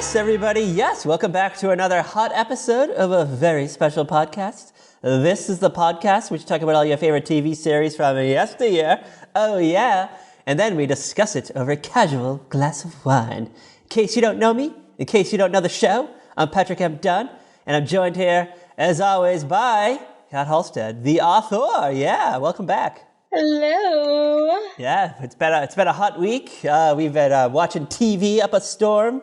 Yes, everybody. Yes, welcome back to another hot episode of a very special podcast. This is the podcast which talk about all your favorite TV series from yesteryear. Oh yeah. And then we discuss it over a casual glass of wine. In case you don't know me, in case you don't know the show, I'm Patrick M. Dunn, and I'm joined here, as always, by Kat Halstead, the author. Yeah, welcome back. Hello. Yeah, it's been a hot week. We've been watching TV up a storm,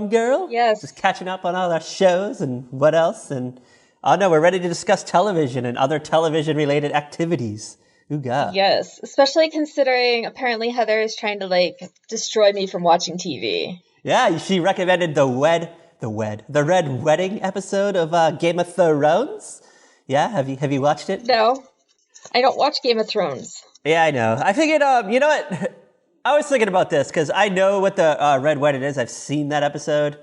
girl. Yes. Just catching up on all our shows and what else. And oh no, we're ready to discuss television and other television-related activities. Ooga. Yes, especially considering apparently Heather is trying to destroy me from watching TV. Yeah, she recommended the Red Wedding episode of Game of Thrones. Yeah, have you watched it? No, I don't watch Game of Thrones. Yeah, I know. I figured, you know what? I was thinking about this because I know what the Red Wedding is. I've seen that episode.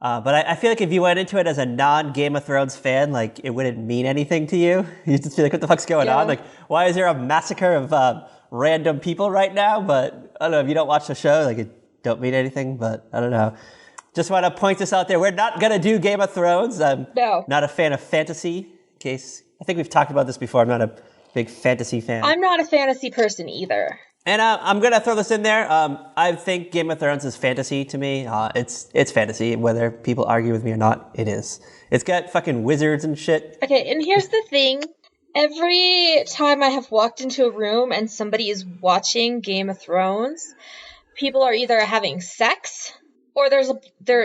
But I feel like if you went into it as a non-Game of Thrones fan, it wouldn't mean anything to you. You just feel like, what the fuck's going on? Why is there a massacre of random people right now? But I don't know, if you don't watch the show, it don't mean anything. But I don't know. Just want to point this out there. We're not going to do Game of Thrones. I'm not a fan of fantasy. In case, I think we've talked about this before. I'm not a big fantasy fan. I'm not a fantasy person either. And I'm going to throw this in there. I think Game of Thrones is fantasy to me. It's fantasy, whether people argue with me or not, it is. It's got fucking wizards and shit. Okay, and here's the thing. Every time I have walked into a room and somebody is watching Game of Thrones, people are either having sex or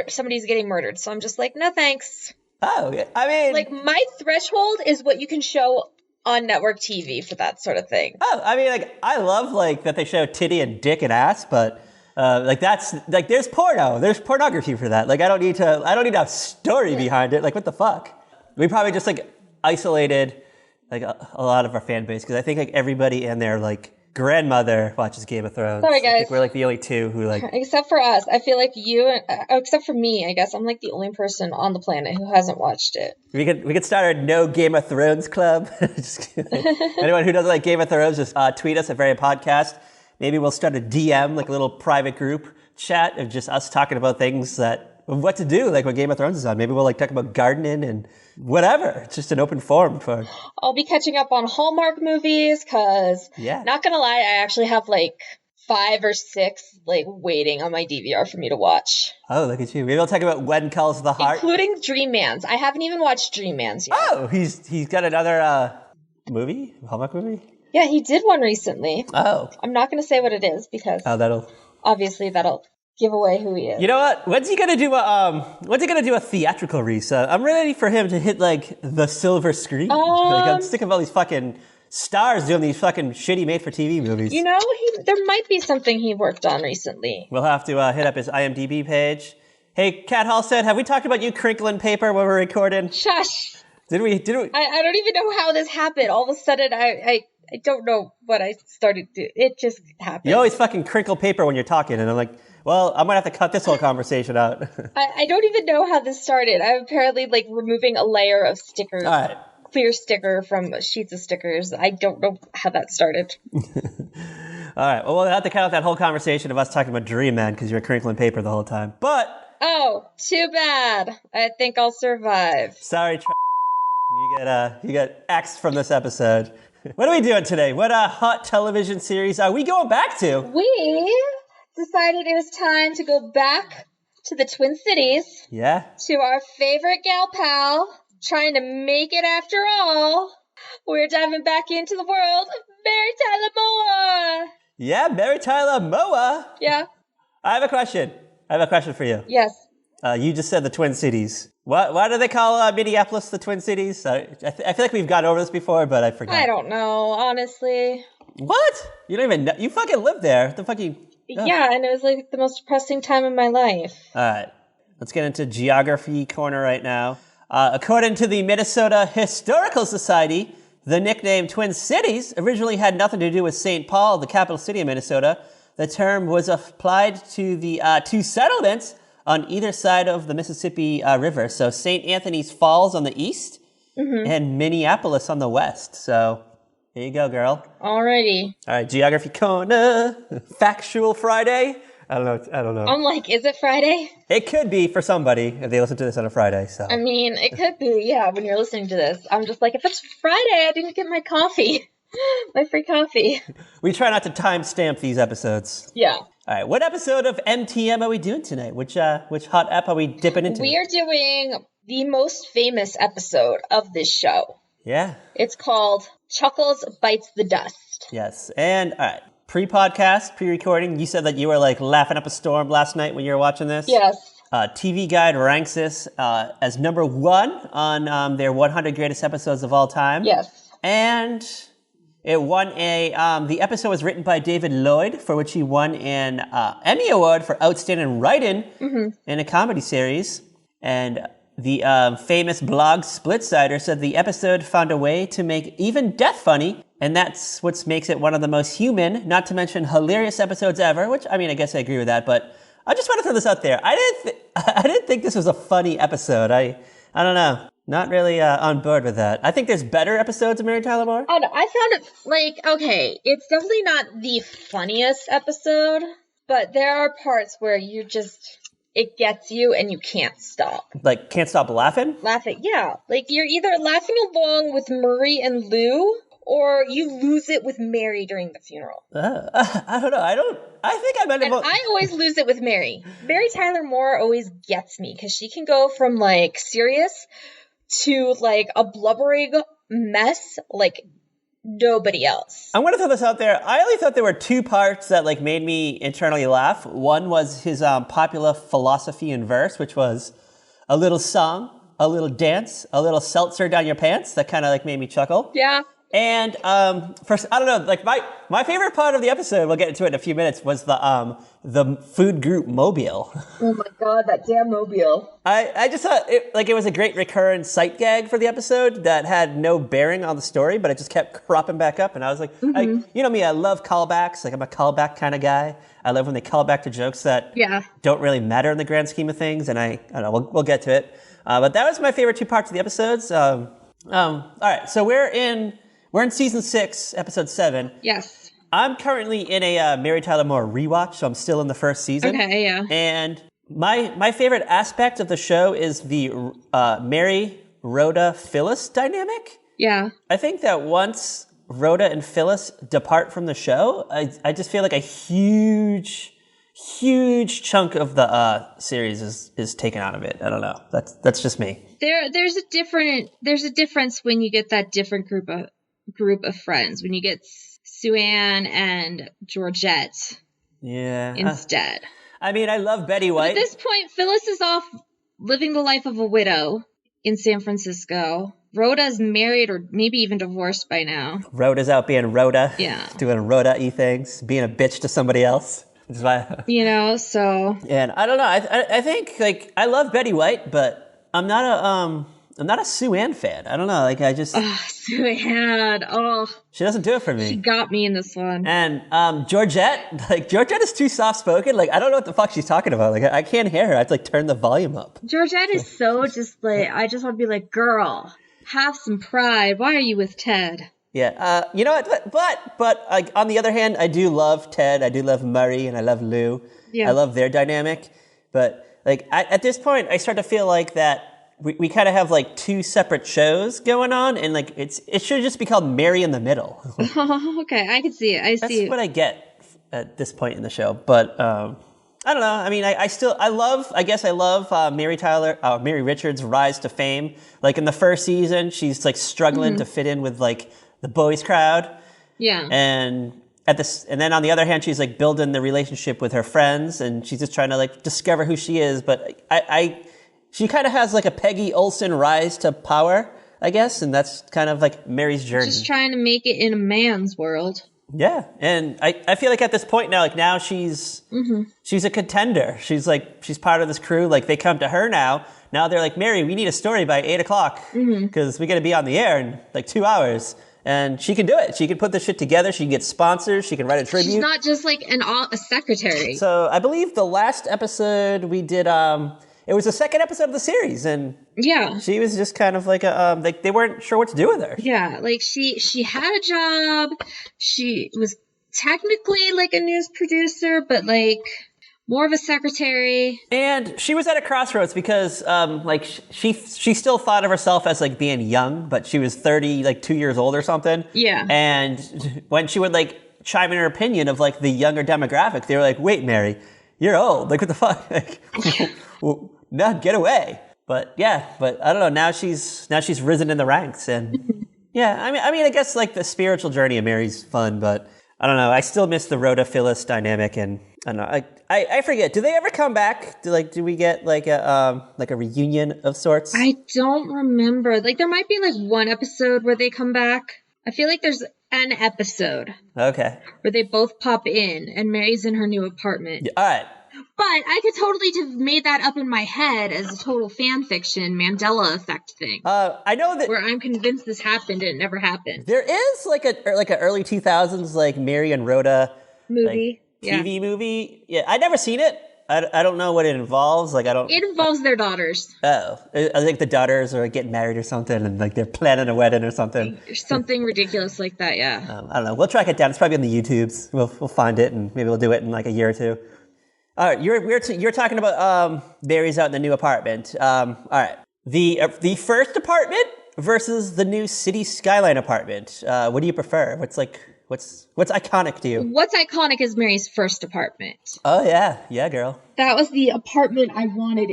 somebody's getting murdered. So I'm just like, no thanks. Oh, yeah. I mean... my threshold is what you can show on network TV for that sort of thing. Oh, I mean, I love, that they show titty and dick and ass, but, that's, there's porno. There's pornography for that. I don't need a story behind it. What the fuck? We probably just, isolated, a lot of our fan base, because I think, everybody and their, grandmother watches Game of Thrones. Sorry, guys. I think we're, the only two who, Except for us. I feel like except for me, I guess. I'm, the only person on the planet who hasn't watched it. We could start a No Game of Thrones club. Just kidding. Anyone who doesn't like Game of Thrones, just tweet us at Very Podcast. Maybe we'll start a DM, a little private group chat of just us talking about things what to do, when Game of Thrones is on. Maybe we'll talk about gardening and whatever. It's just an open forum for... I'll be catching up on Hallmark movies because, not gonna lie, I actually have 5 or 6 waiting on my DVR for me to watch. Oh, look at you. Maybe I'll talk about When Calls the Heart. Including Dream Man's. I haven't even watched Dream Man's yet. Oh, he's got another movie? Hallmark movie? Yeah, he did one recently. Oh. I'm not gonna say what it is because... Oh, that'll give away who he is. You know what? When's he gonna do a theatrical release? I'm ready for him to hit the silver screen. I'm sick of all these fucking stars doing these fucking shitty made-for-TV movies. You know, there might be something he worked on recently. We'll have to hit up his IMDb page. Hey, Kat Halstead, have we talked about you crinkling paper when we're recording? Shush. Did we? I don't even know how this happened. All of a sudden, I don't know what I started to do. It just happened. You always fucking crinkle paper when you're talking, and I'm like, well, I might have to cut this whole conversation out. I don't even know how this started. I'm apparently removing a layer of stickers. All right. Clear sticker from sheets of stickers. I don't know how that started. All right. Well, we'll have to cut out that whole conversation of us talking about Dream Man because you were crinkling paper the whole time. But... Oh, too bad. I think I'll survive. Sorry, you get axed from this episode. What are we doing today? What hot television series are we going back to? We decided it was time to go back to the Twin Cities. Yeah. To our favorite gal pal, trying to make it after all. We're diving back into the world of Mary Tyler Moore. Yeah, Mary Tyler Moore. Yeah. I have a question for you. Yes. You just said the Twin Cities. Why do they call Minneapolis the Twin Cities? I feel like we've gone over this before, but I forgot. I don't know, honestly. What? You don't even know? You fucking live there. The fucking... Oh. Yeah, and it was the most depressing time of my life. All right. Let's get into geography corner right now. According to the Minnesota Historical Society, the nickname Twin Cities originally had nothing to do with St. Paul, the capital city of Minnesota. The term was applied to the two settlements on either side of the Mississippi River. So St. Anthony's Falls on the east and Minneapolis on the west. So here you go, girl. Alrighty. All right, Geography Corner. Factual Friday. I don't know. I don't know. I'm like, is it Friday? It could be for somebody if they listen to this on a Friday. So I mean, it could be, yeah, when you're listening to this. I'm just like, if it's Friday, I didn't get my coffee. My free coffee. we try not to timestamp these episodes. Yeah. All right, what episode of MTM are we doing tonight? Which hot ep are we dipping into? We are doing the most famous episode of this show. Yeah. It's called Chuckles Bites the Dust. Yes. And all right, pre-podcast, pre-recording, you said that you were like laughing up a storm last night when you were watching this. Yes. TV Guide ranks this as number 1 on their 100 greatest episodes of all time. Yes. And it won the episode was written by David Lloyd, for which he won an Emmy Award for Outstanding Writing in a comedy series. And the famous blog Splitsider said the episode found a way to make even death funny, and that's what makes it one of the most human, not to mention hilarious episodes ever, which, I mean, I guess I agree with that, but I just want to throw this out there. I didn't think this was a funny episode. I don't know. Not really on board with that. I think there's better episodes of Mary Tyler Moore. I found it, like, okay, it's definitely not the funniest episode, but there are parts where you just, it gets you and you can't stop. Like, can't stop laughing? Laughing, yeah. Like, you're either laughing along with Murray and Lou, or you lose it with Mary during the funeral. I don't know. I think I might have... And I always lose it with Mary. Mary Tyler Moore always gets me, because she can go from, like, serious to, like, a blubbering mess like nobody else. I'm going to throw this out there. I only thought there were 2 parts that, like, made me internally laugh. One was his popular philosophy in verse, which was a little song, a little dance, a little seltzer down your pants. That kind of, like, made me chuckle. Yeah. And first, I don't know, like my favorite part of the episode, we'll get into it in a few minutes, was the food group mobile. Oh my god, that damn mobile. I just thought it was a great recurrent sight gag for the episode that had no bearing on the story, but it just kept cropping back up, and I was like, you know me, I love callbacks. Like, I'm a callback kind of guy. I love when they call back to jokes that don't really matter in the grand scheme of things, and I don't know, we'll get to it. But that was my favorite 2 parts of the episodes. All right, so we're in season 6, episode 7. Yes. I'm currently in a Mary Tyler Moore rewatch, so I'm still in the first season. Okay, yeah. And my favorite aspect of the show is the Mary, Rhoda, Phyllis dynamic. Yeah. I think that once Rhoda and Phyllis depart from the show, I just feel like a huge chunk of the series is taken out of it. I don't know. That's just me. There's a difference when you get that different group of friends, when you get Sue-Ann and Georgette instead. I mean, I love Betty White. But at this point, Phyllis is off living the life of a widow in San Francisco. Rhoda's married or maybe even divorced by now. Rhoda's out being Rhoda. Yeah. Doing Rhoda-y things, being a bitch to somebody else. Which is why, so. And I don't know. I think, like, I love Betty White, but I'm not a Sue-Ann fan. I don't know. Like, I just... Sue-Ann. She doesn't do it for me. She got me in this one. And Georgette is too soft-spoken. Like, I don't know what the fuck she's talking about. Like, I can't hear her. I have to, like, turn the volume up. Georgette is so just, like... I just want to be like, girl, have some pride. Why are you with Ted? Yeah. You know what? But like, on the other hand, I do love Ted. I do love Murray, and I love Lou. Yeah. I love their dynamic. But, like, at this point, I start to feel like that we kind of have, like, 2 separate shows going on, and, like, it should just be called Mary in the Middle. Okay, I can see it. That's what I get at this point in the show. But I don't know. I mean, I love Mary Richards' rise to fame. Like, in the first season, she's, like, struggling to fit in with, like, the boys crowd. Yeah. And then on the other hand, she's, like, building the relationship with her friends, and she's just trying to, like, discover who she is. But she kind of has, like, a Peggy Olson rise to power, I guess, and that's kind of, like, Mary's journey. Just trying to make it in a man's world. Yeah, and I feel like at this point now, like, now she's a contender. She's part of this crew. Like, they come to her now. Now they're like, Mary, we need a story by 8 o'clock because we got to be on the air in, like, 2 hours. And she can do it. She can put this shit together. She can get sponsors. She can write a tribute. She's not just, like, a secretary. So I believe the last episode we did... It was the second episode of the series, and she was just kind of like they weren't sure what to do with her. Yeah, like she had a job. She was technically like a news producer, but like more of a secretary. And she was at a crossroads because, she still thought of herself as, like, being young, but she was 2 years old or something. Yeah. And when she would, like, chime in her opinion of, like, the younger demographic, they were like, wait, Mary, you're old. Like, what the fuck? Like, no, get away. But, yeah, I don't know. Now she's risen in the ranks. And, yeah, I mean, I guess, like, the spiritual journey of Mary's fun, but I don't know. I still miss the Rhoda Phyllis dynamic, and I don't know. I forget. Do they ever come back? Do we get like a reunion of sorts? I don't remember. Like, there might be like one episode where they come back. I feel like there's an episode. Okay. Where they both pop in, and Mary's in her new apartment. Yeah, all right. But I could totally have made that up in my head as a total fan fiction Mandela effect thing. I know that where I'm convinced this happened and it never happened. There is like a early 2000s like Mary and Rhoda movie, TV movie. Yeah, I'd never seen it. I don't know what it involves. Like It involves their daughters. Oh, I think the daughters are getting married or something, and like they're planning a wedding or something. Something ridiculous like that. Yeah. I don't know. We'll track it down. It's probably on the YouTubes. We'll find it, and maybe we'll do it in like a year or two. All right, you're talking about Mary's out in the new apartment. All right, the first apartment versus the new city skyline apartment. What do you prefer? What's iconic to you? What's iconic is Mary's first apartment. Oh yeah, girl. That was the apartment I wanted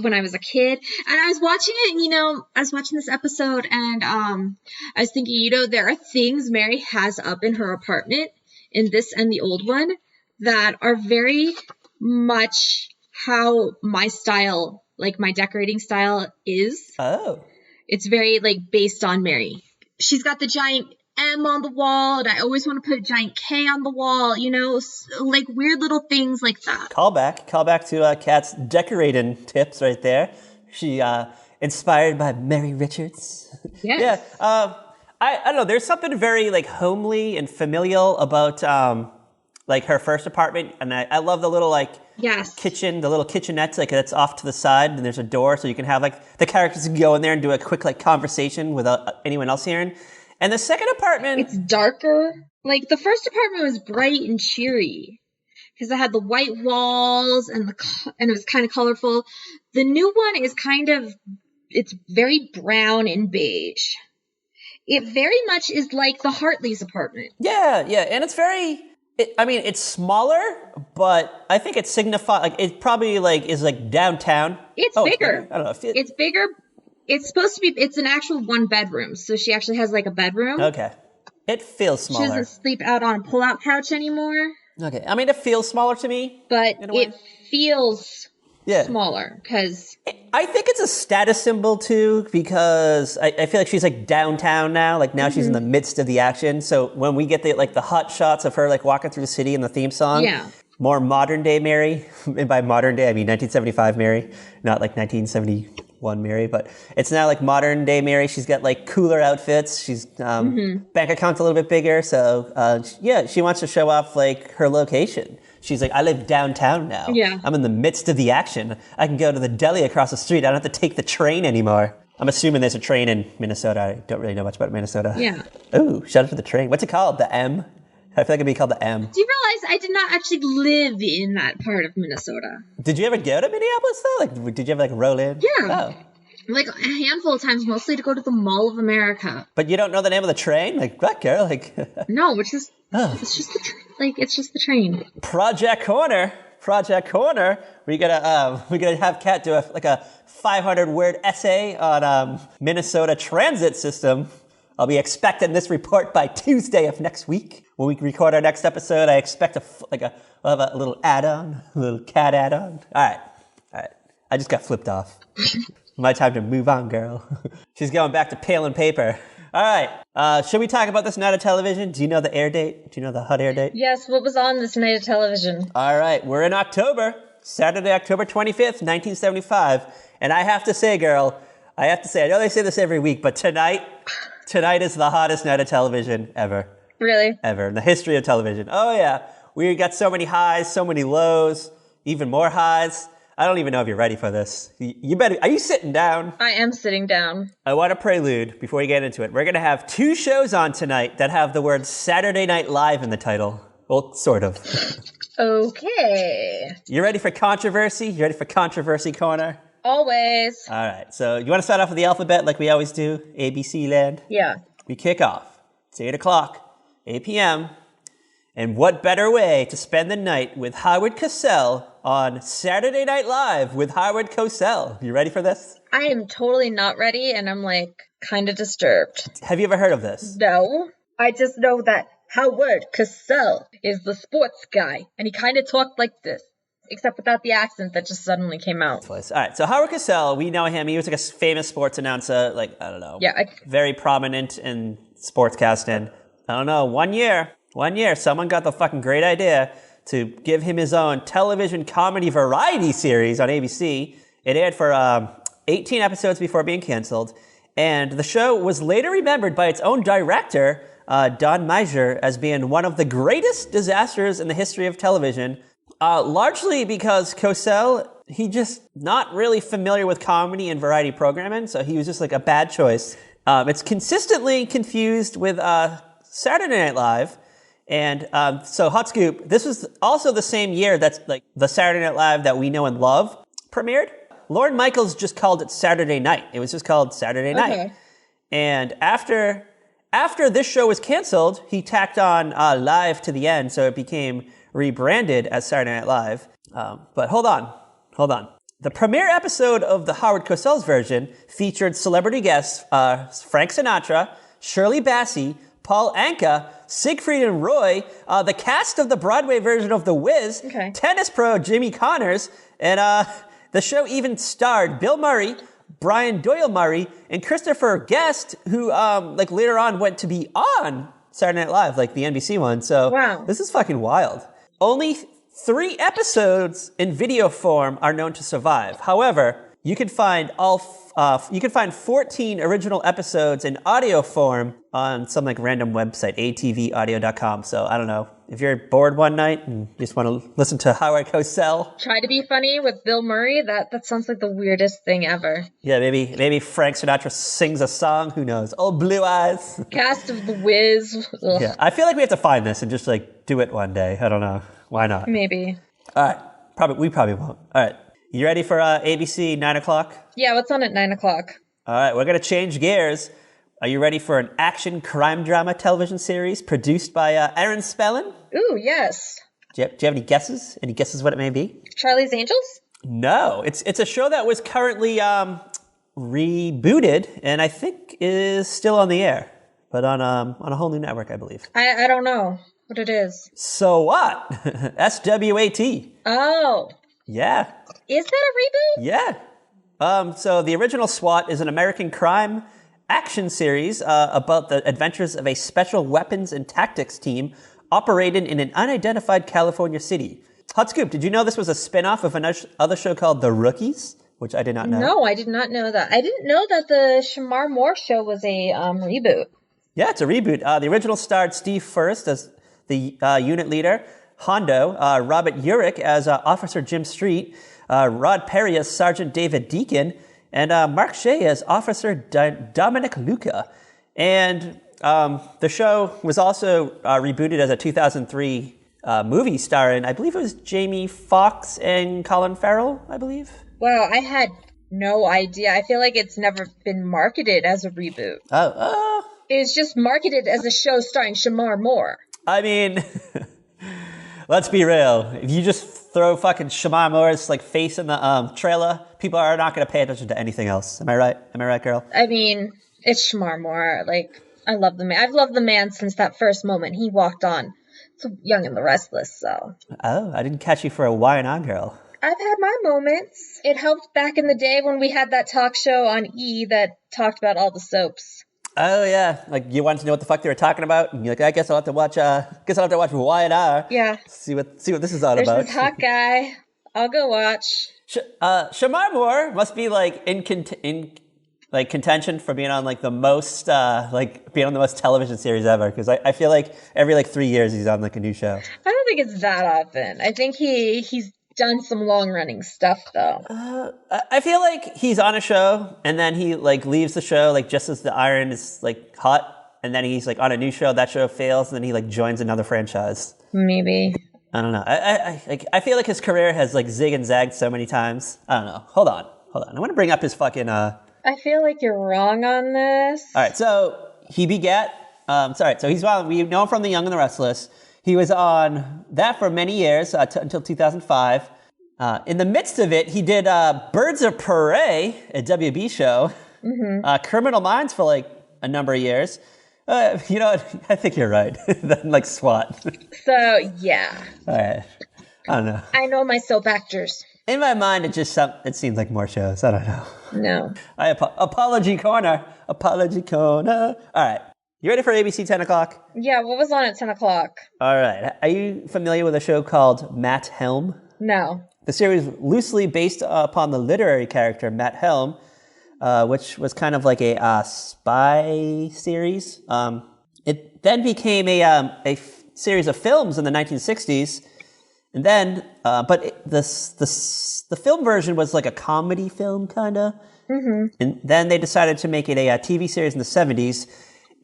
when I was a kid, and I was watching it. And, I was watching this episode, and I was thinking, there are things Mary has up in her apartment in this and the old one that are very much how my style, like my decorating style is. Oh. It's very like based on Mary. She's got the giant M on the wall, and I always want to put a giant K on the wall, like weird little things like that. Call back to Kat's decorating tips right there. She inspired by Mary Richards. Yes. Yeah. I don't know. There's something very like homely and familial about like her first apartment, and I love the little like kitchen, the little kitchenette like that's off to the side, and there's a door so you can have like the characters can go in there and do a quick like conversation without anyone else hearing. And the second apartment, it's darker. Like the first apartment was bright and cheery because it had the white walls and it was kind of colorful. The new one is it's very brown and beige. It very much is like the Hartley's apartment. Yeah, and it's very. It's smaller, but I think it signifies like it probably like is like downtown. It's bigger. I don't know. It's bigger. It's supposed to be. It's an actual one bedroom, so she actually has like a bedroom. Okay, it feels smaller. She doesn't sleep out on a pull-out couch anymore. Okay, it feels smaller to me, but it feels smaller because I think it's a status symbol too, because I feel like she's like downtown now, like now she's in the midst of the action. So when we get the hot shots of her like walking through the city in the theme song, more modern day Mary, and by modern day I mean 1975 Mary, not like 1971 Mary, but it's now like modern day Mary. She's got like cooler outfits. She's bank account's a little bit bigger, so she wants to show off like her location. She's like, I live downtown now. Yeah. I'm in the midst of the action. I can go to the deli across the street. I don't have to take the train anymore. I'm assuming there's a train in Minnesota. I don't really know much about Minnesota. Yeah. Ooh, shout out to the train. What's it called? The M? I feel like it'd be called the M. Do you realize I did not actually live in that part of Minnesota? Did you ever go to Minneapolis, though? Like, did you ever, like, roll in? Yeah. Oh. Like, a handful of times, mostly to go to the Mall of America. But you don't know the name of the train? Like, what, girl? Like, no, it's just it's just the train. Project Corner. We're gonna have Kat do a 500-word essay on Minnesota transit system. I'll be expecting this report by Tuesday of next week. When we record our next episode, I expect we'll have a little add-on, a little Kat add-on. All right. I just got flipped off. My time to move on, girl. She's going back to pen and paper. All right. Should we talk about this night of television? Do you know the air date? Do you know the hot air date? Yes. What was on this night of television? All right. We're in October. Saturday, October 25th, 1975. And I have to say, girl, I know they say this every week, but tonight is the hottest night of television ever. Really? Ever. In the history of television. Oh, yeah. We got so many highs, so many lows, even more highs. I don't even know if you're ready for this. Are you sitting down? I am sitting down. I want a prelude before we get into it. We're going to have 2 shows on tonight that have the word Saturday Night Live in the title. Well, sort of. Okay. You ready for controversy? You ready for controversy corner? Always. All right. So you want to start off with the alphabet like we always do? ABC land? Yeah. We kick off. It's 8 o'clock, 8 p.m. And what better way to spend the night with Howard Cosell on Saturday Night Live with Howard Cosell? You ready for this? I am totally not ready, and I'm like kind of disturbed. Have you ever heard of this? No. I just know that Howard Cosell is the sports guy, and he kind of talked like this, except without the accent that just suddenly came out. All right, so Howard Cosell, we know him. He was like a famous sports announcer, like, I don't know. Yeah. Very prominent in sportscasting. I don't know, one year, someone got the fucking great idea to give him his own television comedy variety series on ABC. It aired for 18 episodes before being canceled, and the show was later remembered by its own director, Don Meiser, as being one of the greatest disasters in the history of television, largely because Cosell, he just not really familiar with comedy and variety programming, so he was just like a bad choice. It's consistently confused with Saturday Night Live, and so hot scoop, this was also the same year that's like the Saturday Night Live that we know and love premiered. Lorne Michaels just called it Saturday Night. It was just called Saturday Night. Okay. And after this show was canceled, he tacked on live to the end, so it became rebranded as Saturday Night Live. But hold on. The premiere episode of the Howard Cosell's version featured celebrity guests Frank Sinatra, Shirley Bassey, Paul Anka, Siegfried and Roy, the cast of the Broadway version of The Wiz, tennis pro Jimmy Connors, and the show even starred Bill Murray, Brian Doyle Murray, and Christopher Guest, who later on went to be on Saturday Night Live, like the NBC one. So wow. This is fucking wild. Only 3 episodes in video form are known to survive. However, you can find 14 original episodes in audio form on some like random website, atvaudio.com. So I don't know. If you're bored one night and you just want to listen to Howard Cosell. Try to be funny with Bill Murray. That sounds like the weirdest thing ever. Yeah, maybe Frank Sinatra sings a song. Who knows? Oh, Blue Eyes. Cast of The Wiz. Ugh. Yeah, I feel like we have to find this and just like do it one day. I don't know. Why not? Maybe. All right. We probably won't. All right. You ready for ABC 9 o'clock? Yeah, what's on at 9 o'clock? All right, we're going to change gears. Are you ready for an action crime drama television series produced by Aaron Spelling? Ooh, yes. Do you have any guesses? Any guesses what it may be? Charlie's Angels? No, it's a show that was currently rebooted and I think is still on the air, but on a whole new network, I believe. I don't know what it is. So what? S.W.A.T. Oh. Yeah. Is that a reboot? Yeah. So the original S.W.A.T. is an American crime action series about the adventures of a special weapons and tactics team operating in an unidentified California city. Hot scoop, did you know this was a spin-off of another show called The Rookies? Which I did not know. No, I did not know that. I didn't know that the Shamar Moore show was a reboot. Yeah, it's a reboot. The original starred Steve First as the unit leader, Hondo, Robert Urich as Officer Jim Street, Rod Perry as Sergeant David Deacon, and Mark Shea as Officer Dominic Luca. And the show was also rebooted as a 2003 movie starring, I believe it was Jamie Foxx and Colin Farrell, I believe. Wow, I had no idea. I feel like it's never been marketed as a reboot. It was just marketed as a show starring Shamar Moore. I mean, let's be real. If you just throw fucking Shamar Moore's like face in the trailer, people are not going to pay attention to anything else. Am I right? Am I right, girl? I mean, it's Shamar Moore. Like, I love the man. I've loved the man since that first moment he walked on. So Young and the Restless, so. Oh, I didn't catch you for a Y&R girl. I've had my moments. It helped back in the day when we had that talk show on E that talked about all the soaps. Oh yeah, like you wanted to know what the fuck they were talking about, and you're like, I guess I'll have to watch. Y&R. Yeah. See what this is all There's about. This hot guy. I'll go watch. Shamar Moore must be like in contention for being on like the most being on the most television series ever, because I feel like every 3 years he's on like a new show. I don't think it's that often. I think he's done some long running stuff though. I feel like he's on a show and then he like leaves the show like just as the iron is like hot, and then he's like on a new show, that show fails, and then he like joins another franchise. Maybe. I don't know. I feel like his career has like zig and zagged so many times. I don't know. Hold on. I want to bring up his fucking. I feel like you're wrong on this. All right, so he begat. So he's we know him from The Young and the Restless. He was on that for many years until 2005. In the midst of it, he did Birds of Prey, a WB show. Criminal Minds for like a number of years. You know what? I think you're right. Like SWAT. So, yeah. All right. I don't know. I know my soap actors. In my mind, it seems like more shows. I don't know. No. Apology corner. Apology corner. All right. You ready for ABC 10 o'clock? Yeah, what was on at 10 o'clock? All right. Are you familiar with a show called Matt Helm? No. The series loosely based upon the literary character Matt Helm, which was kind of like a spy series. It then became a series of films in the 1960s, and then the film version was like a comedy film kind of, and then they decided to make it a TV series in the 70s,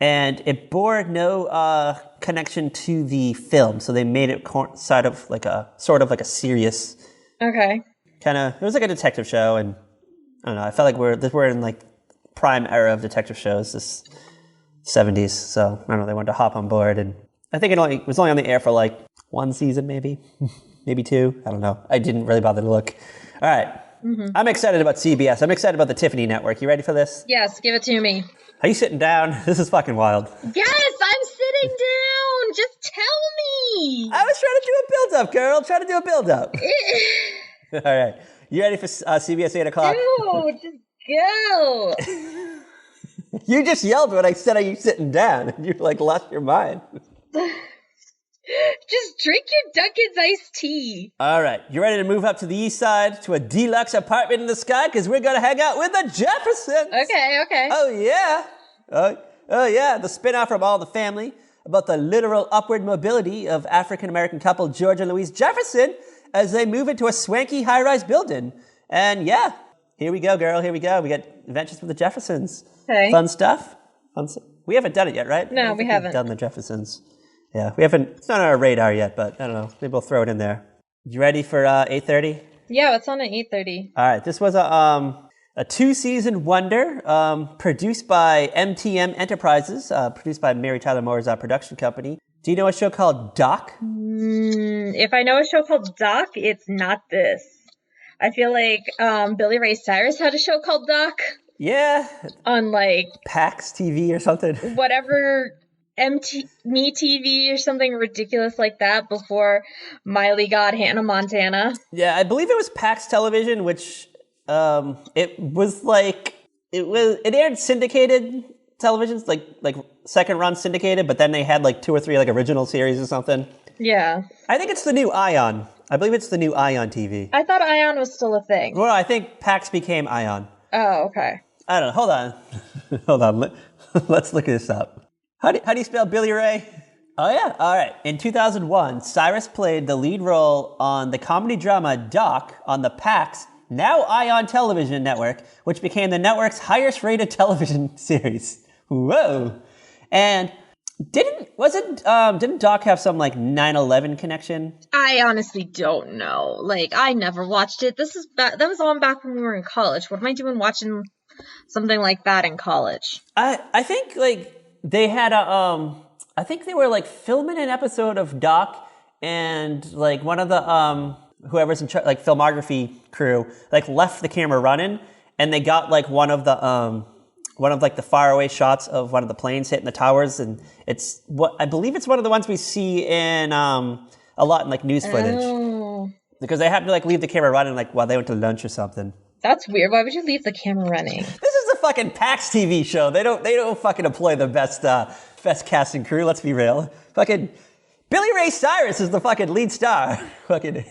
and it bore no connection to the film, so they made it sort of like a serious. Okay. Kind of, it was like a detective show, and I don't know. I felt like we're in like prime era of detective shows, this 70s. So I don't know. They wanted to hop on board, and I think it was only on the air for like one season, maybe, maybe two. I don't know. I didn't really bother to look. All right. I'm excited about CBS. I'm excited about the Tiffany Network. You ready for this? Yes, give it to me. Are you sitting down? This is fucking wild. Yes, I'm sitting down. Just tell me. I was trying to do a build-up, girl. Trying to do a build-up. All right. You ready for CBS 8 o'clock? No, just go. You just yelled when I said, are you sitting down? And you like lost your mind. Just drink your Dunkin's iced tea. All right. You ready to move up to the east side to a deluxe apartment in the sky? Because we're going to hang out with the Jeffersons. Okay. Oh, yeah. Oh, yeah. The spinoff from All in the Family about the literal upward mobility of African-American couple George and Louise Jefferson as they move into a swanky high-rise building. And yeah, here we go, girl. Here we go. We got Adventures with the Jeffersons. Okay. Fun stuff. We haven't done it yet, right? No, we haven't. Done the Jeffersons. Yeah, we haven't. It's not on our radar yet, but I don't know. Maybe we'll throw it in there. You ready for 8:30? Yeah, it's on at 8:30. All right. This was a 2-season wonder produced by MTM Enterprises, produced by Mary Tyler Moore's production company. Do you know a show called Doc? If I know a show called Doc, it's not this. I feel like Billy Ray Cyrus had a show called Doc. Yeah. On like PAX TV or something. Whatever. Me TV or something ridiculous like that before Miley got Hannah Montana. Yeah, I believe it was PAX Television, which it aired syndicated televisions, like second run syndicated, but then they had like 2 or 3 like original series or something. Yeah. I think it's the new Ion. I believe it's the new Ion TV. I thought Ion was still a thing. Well, I think PAX became Ion. Oh, okay. I don't know. Hold on. Hold on. Let's look this up. How do you spell Billy Ray? Oh, yeah. All right. In 2001, Cyrus played the lead role on the comedy drama Doc on the PAX, now Ion television network, which became the network's highest rated television series. Whoa. And didn't Doc have some like 9/11 connection? I honestly don't know. Like, I never watched it. That was on back when we were in college. What am I doing watching something like that in college? I think like they had I think they were like filming an episode of Doc, and like one of the whoever's in charge, like filmography crew, like left the camera running, and they got like one of the faraway shots of one of the planes hitting the towers, and it's what I believe it's one of the ones we see in a lot in like news footage, because they have to like leave the camera running like while they went to lunch or something. That's weird. Why would you leave the camera running? This is a fucking PAX TV show. They don't fucking employ the best cast and crew. Let's be real. Fucking Billy Ray Cyrus is the fucking lead star. Fucking,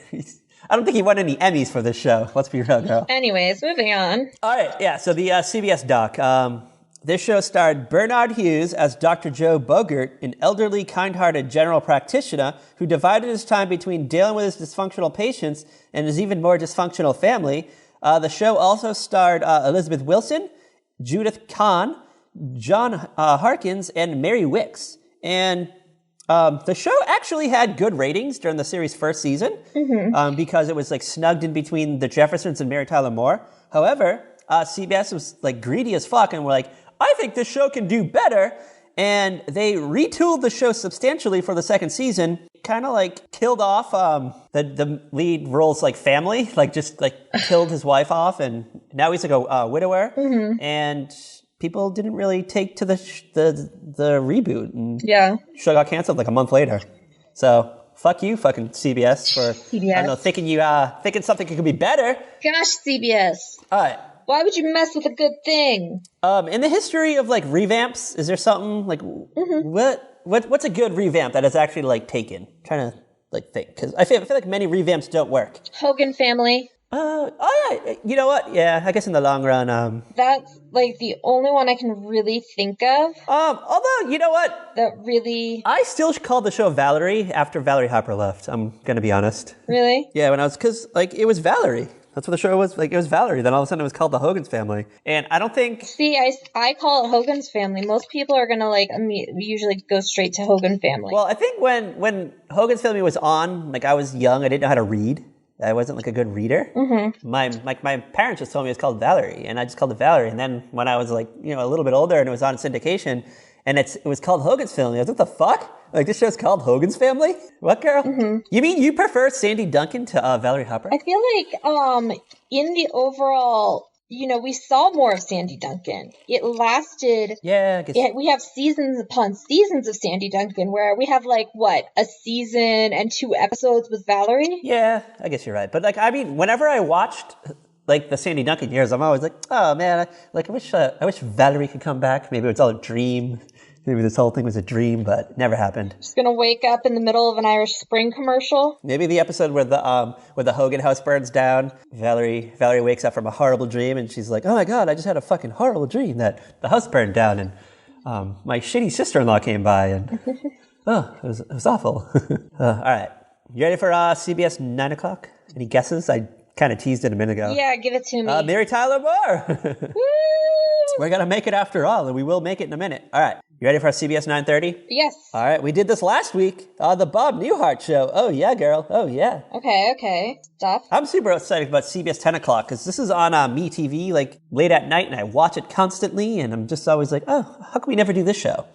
I don't think he won any Emmys for this show. Let's be real, girl. Anyways, moving on. All right, yeah. So the CBS Doc. This show starred Bernard Hughes as Dr. Joe Bogert, an elderly, kind-hearted general practitioner who divided his time between dealing with his dysfunctional patients and his even more dysfunctional family. The show also starred Elizabeth Wilson, Judith Kahn, John Harkins, and Mary Wicks. And The show actually had good ratings during the series' first season because it was like snugged in between the Jeffersons and Mary Tyler Moore. However, CBS was like greedy as fuck and were like, I think this show can do better. And they retooled the show substantially for the second season, kind of like killed off the lead role's like family, like just like killed his wife off. And now he's like a widower. And people didn't really take to the reboot. And show got canceled like a month later. So fuck you, fucking CBS, for I don't know, thinking something could be better. Gosh, CBS. All right. Why would you mess with a good thing? In the history of like revamps, is there something like what's a good revamp that is actually like taken? I'm trying to like think, because I feel like many revamps don't work. Hogan Family. Oh yeah, you know what? Yeah, I guess in the long run, that's like the only one I can really think of. Although you know what? That really, I still called the show Valerie after Valerie Harper left. I'm gonna be honest. Really? Yeah, because like it was Valerie. That's what the show was. Like, it was Valerie. Then all of a sudden it was called The Hogan's Family. And I don't think... See, I call it Hogan's Family. Most people are going to, like, usually go straight to Hogan Family. Well, I think when Hogan's Family was on, like, I was young. I didn't know how to read. I wasn't, like, a good reader. My parents just told me it was called Valerie. And I just called it Valerie. And then when I was, like, you know, a little bit older and it was on syndication... And it was called Hogan's Family. I was like, what the fuck? Like, this show's called Hogan's Family? What, girl? You mean you prefer Sandy Duncan to Valerie Harper? I feel like in the overall, you know, we saw more of Sandy Duncan. It lasted... Yeah, I guess... we have seasons upon seasons of Sandy Duncan, where we have, like, what, a season and 2 episodes with Valerie? Yeah, I guess you're right. But, like, I mean, whenever I watched... like the Sandy Duncan years, I'm always like, oh man, I wish Valerie could come back. Maybe it's all a dream. Maybe this whole thing was a dream, but it never happened. Just gonna wake up in the middle of an Irish Spring commercial. Maybe the episode where the Hogan house burns down, Valerie wakes up from a horrible dream, and she's like, oh my god, I just had a fucking horrible dream that the house burned down, and my shitty sister-in-law came by, and it was awful. All right, you ready for CBS 9 o'clock? Any guesses? I kind of teased it a minute ago. Yeah, give it to me. Mary Tyler Moore. Woo! We're going to make it after all, and we will make it in a minute. All right. You ready for our CBS 9:30? Yes. All right. We did this last week. The Bob Newhart Show. Oh, yeah, girl. Oh, yeah. Okay. Stuff. I'm super excited about CBS 10 o'clock because this is on MeTV, like, late at night, and I watch it constantly, and I'm just always like, oh, how can we never do this show?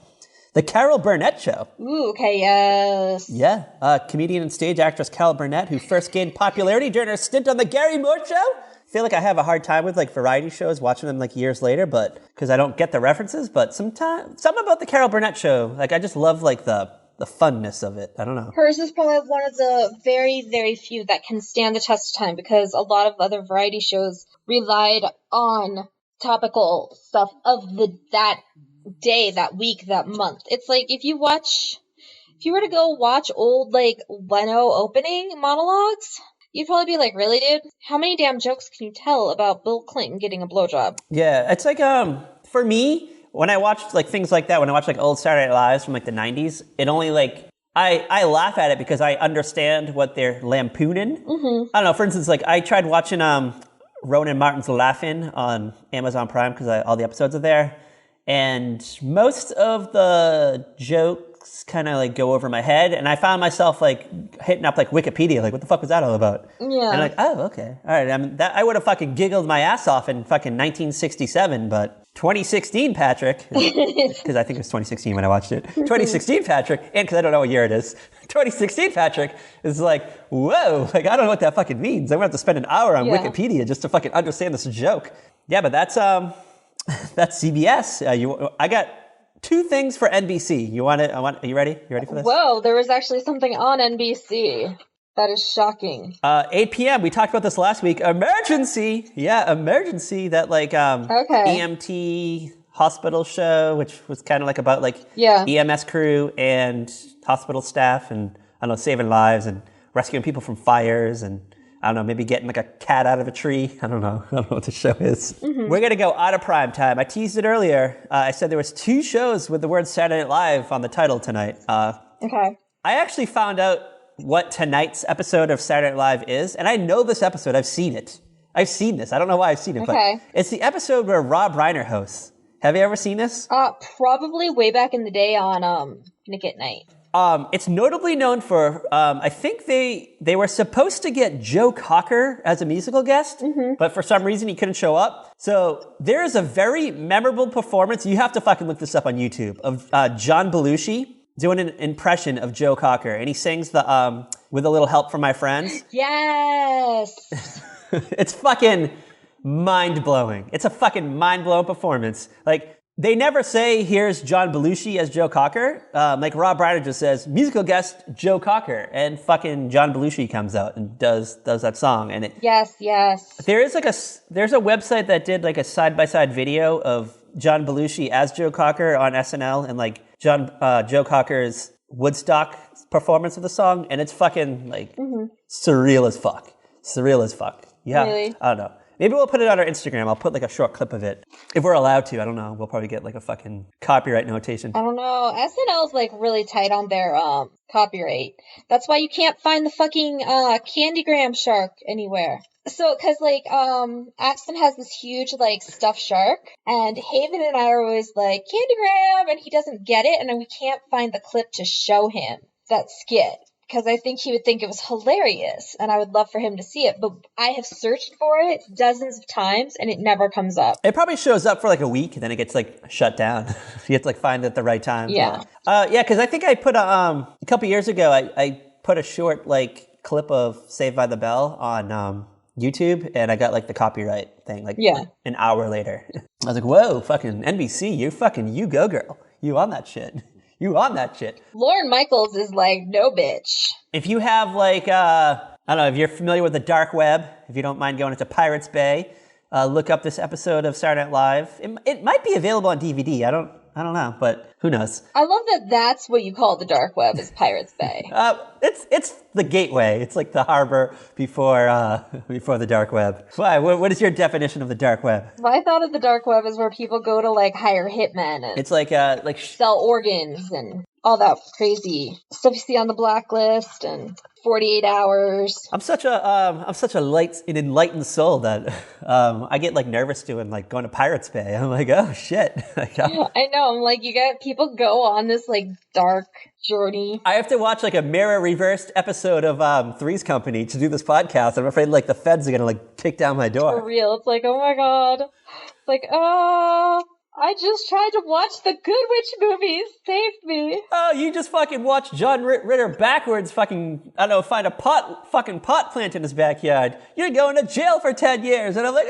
The Carol Burnett Show. Ooh, okay, yes. Yeah, comedian and stage actress Carol Burnett, who first gained popularity during her stint on The Gary Moore Show. I feel like I have a hard time with, like, variety shows, watching them, like, years later, but because I don't get the references, but something about The Carol Burnett Show, like, I just love, like, the funness of it. I don't know. Hers is probably one of the very, very few that can stand the test of time, because a lot of other variety shows relied on topical stuff of that day, that week, that month. It's like if you were to go watch old, like, Leno opening monologues, you'd probably be like, really, dude? How many damn jokes can you tell about Bill Clinton getting a blowjob? Yeah, it's like, for me, when I watched, like, things like that, when I watch, like, old Saturday Night Lives from, like, the 90s, it only, like, I laugh at it because I understand what they're lampooning. I don't know, for instance, like, I tried watching Ronan Martin's Laugh-In on Amazon Prime because all the episodes are there. And most of the jokes kind of like go over my head, and I found myself like hitting up like Wikipedia, like what the fuck was that all about? Yeah. And I'm like, oh, okay, all right. I mean, I would have fucking giggled my ass off in fucking 1967, but 2016, Patrick, because I think it was 2016 when I watched it. 2016, Patrick, and because I don't know what year it is, 2016, Patrick is like, whoa, like I don't know what that fucking means. I'm gonna have to spend an hour on Wikipedia just to fucking understand this joke. Yeah, but that's CBS. I got 2 things for NBC. Are you ready? You ready for this? Whoa, there was actually something on NBC. That is shocking. 8 p.m. We talked about this last week. Emergency. Yeah, Emergency. That like EMT hospital show, which was kind of like about like EMS crew and hospital staff and I don't know, saving lives and rescuing people from fires and I don't know, maybe getting like a cat out of a tree. I don't know what the show is. We're going to go out of prime time. I teased it earlier. I said there was 2 shows with the word Saturday Night Live on the title tonight. Okay. I actually found out what tonight's episode of Saturday Night Live is, and I know this episode. I've seen it. I've seen this. I don't know why I've seen it, but it's the episode where Rob Reiner hosts. Have you ever seen this? Probably way back in the day on Nick at Night. It's notably known for, I think they were supposed to get Joe Cocker as a musical guest, but for some reason he couldn't show up. So there is a very memorable performance. You have to fucking look this up on YouTube of John Belushi doing an impression of Joe Cocker, and he sings the "With a Little Help from My Friends." Yes. It's fucking mind-blowing. It's a fucking mind-blowing performance. Like, they never say, here's John Belushi as Joe Cocker. Like, Rob Reiner just says, musical guest Joe Cocker. And fucking John Belushi comes out and does that song. And Yes. there's a website that did like a side-by-side video of John Belushi as Joe Cocker on SNL and like Joe Cocker's Woodstock performance of the song. And it's fucking like surreal as fuck. Surreal as fuck. Yeah. Really? I don't know. Maybe we'll put it on our Instagram. I'll put like a short clip of it. If we're allowed to, I don't know. We'll probably get like a fucking copyright notation. I don't know. SNL's like really tight on their copyright. That's why you can't find the fucking Candygram shark anywhere. So, cause like Axton has this huge like stuffed shark, and Haven and I are always like Candygram, and he doesn't get it, and then we can't find the clip to show him that skit. Because I think he would think it was hilarious, and I would love for him to see it. But I have searched for it dozens of times, and it never comes up. It probably shows up for like a week, and then it gets like shut down. You have to like find it at the right time. Yeah. Yeah, because I think I put a couple years ago, I put a short like clip of Saved by the Bell on YouTube, and I got like the copyright thing like an hour later. I was like, whoa, fucking NBC, you go girl. You on that shit. You on that shit. Lorne Michaels is like, no bitch. If you have like, I don't know, if you're familiar with the dark web, if you don't mind going into Pirates Bay, look up this episode of Saturday Night Live. It might be available on DVD. I don't know, but who knows? I love that that's what you call the dark web, is Pirates Bay. It's the gateway. It's like the harbor before the dark web. Why? What is your definition of the dark web? My thought of the dark web is where people go to like hire hitmen and it's like sell organs and all that crazy stuff you see on the blacklist and 48 hours. I'm such an enlightened soul that I get like nervous doing like going to Pirates Bay. I'm like, oh shit. I know. I'm like, you got people go on this like dark journey. I have to watch like a mirror reversed episode of Three's Company to do this podcast. I'm afraid like the feds are gonna like kick down my door. For real. It's like, oh my god. It's like, I just tried to watch the Good Witch movies. Save me. Oh, you just fucking watched John Ritter backwards find a pot plant in his backyard. You're going to jail for 10 years. And I'm like,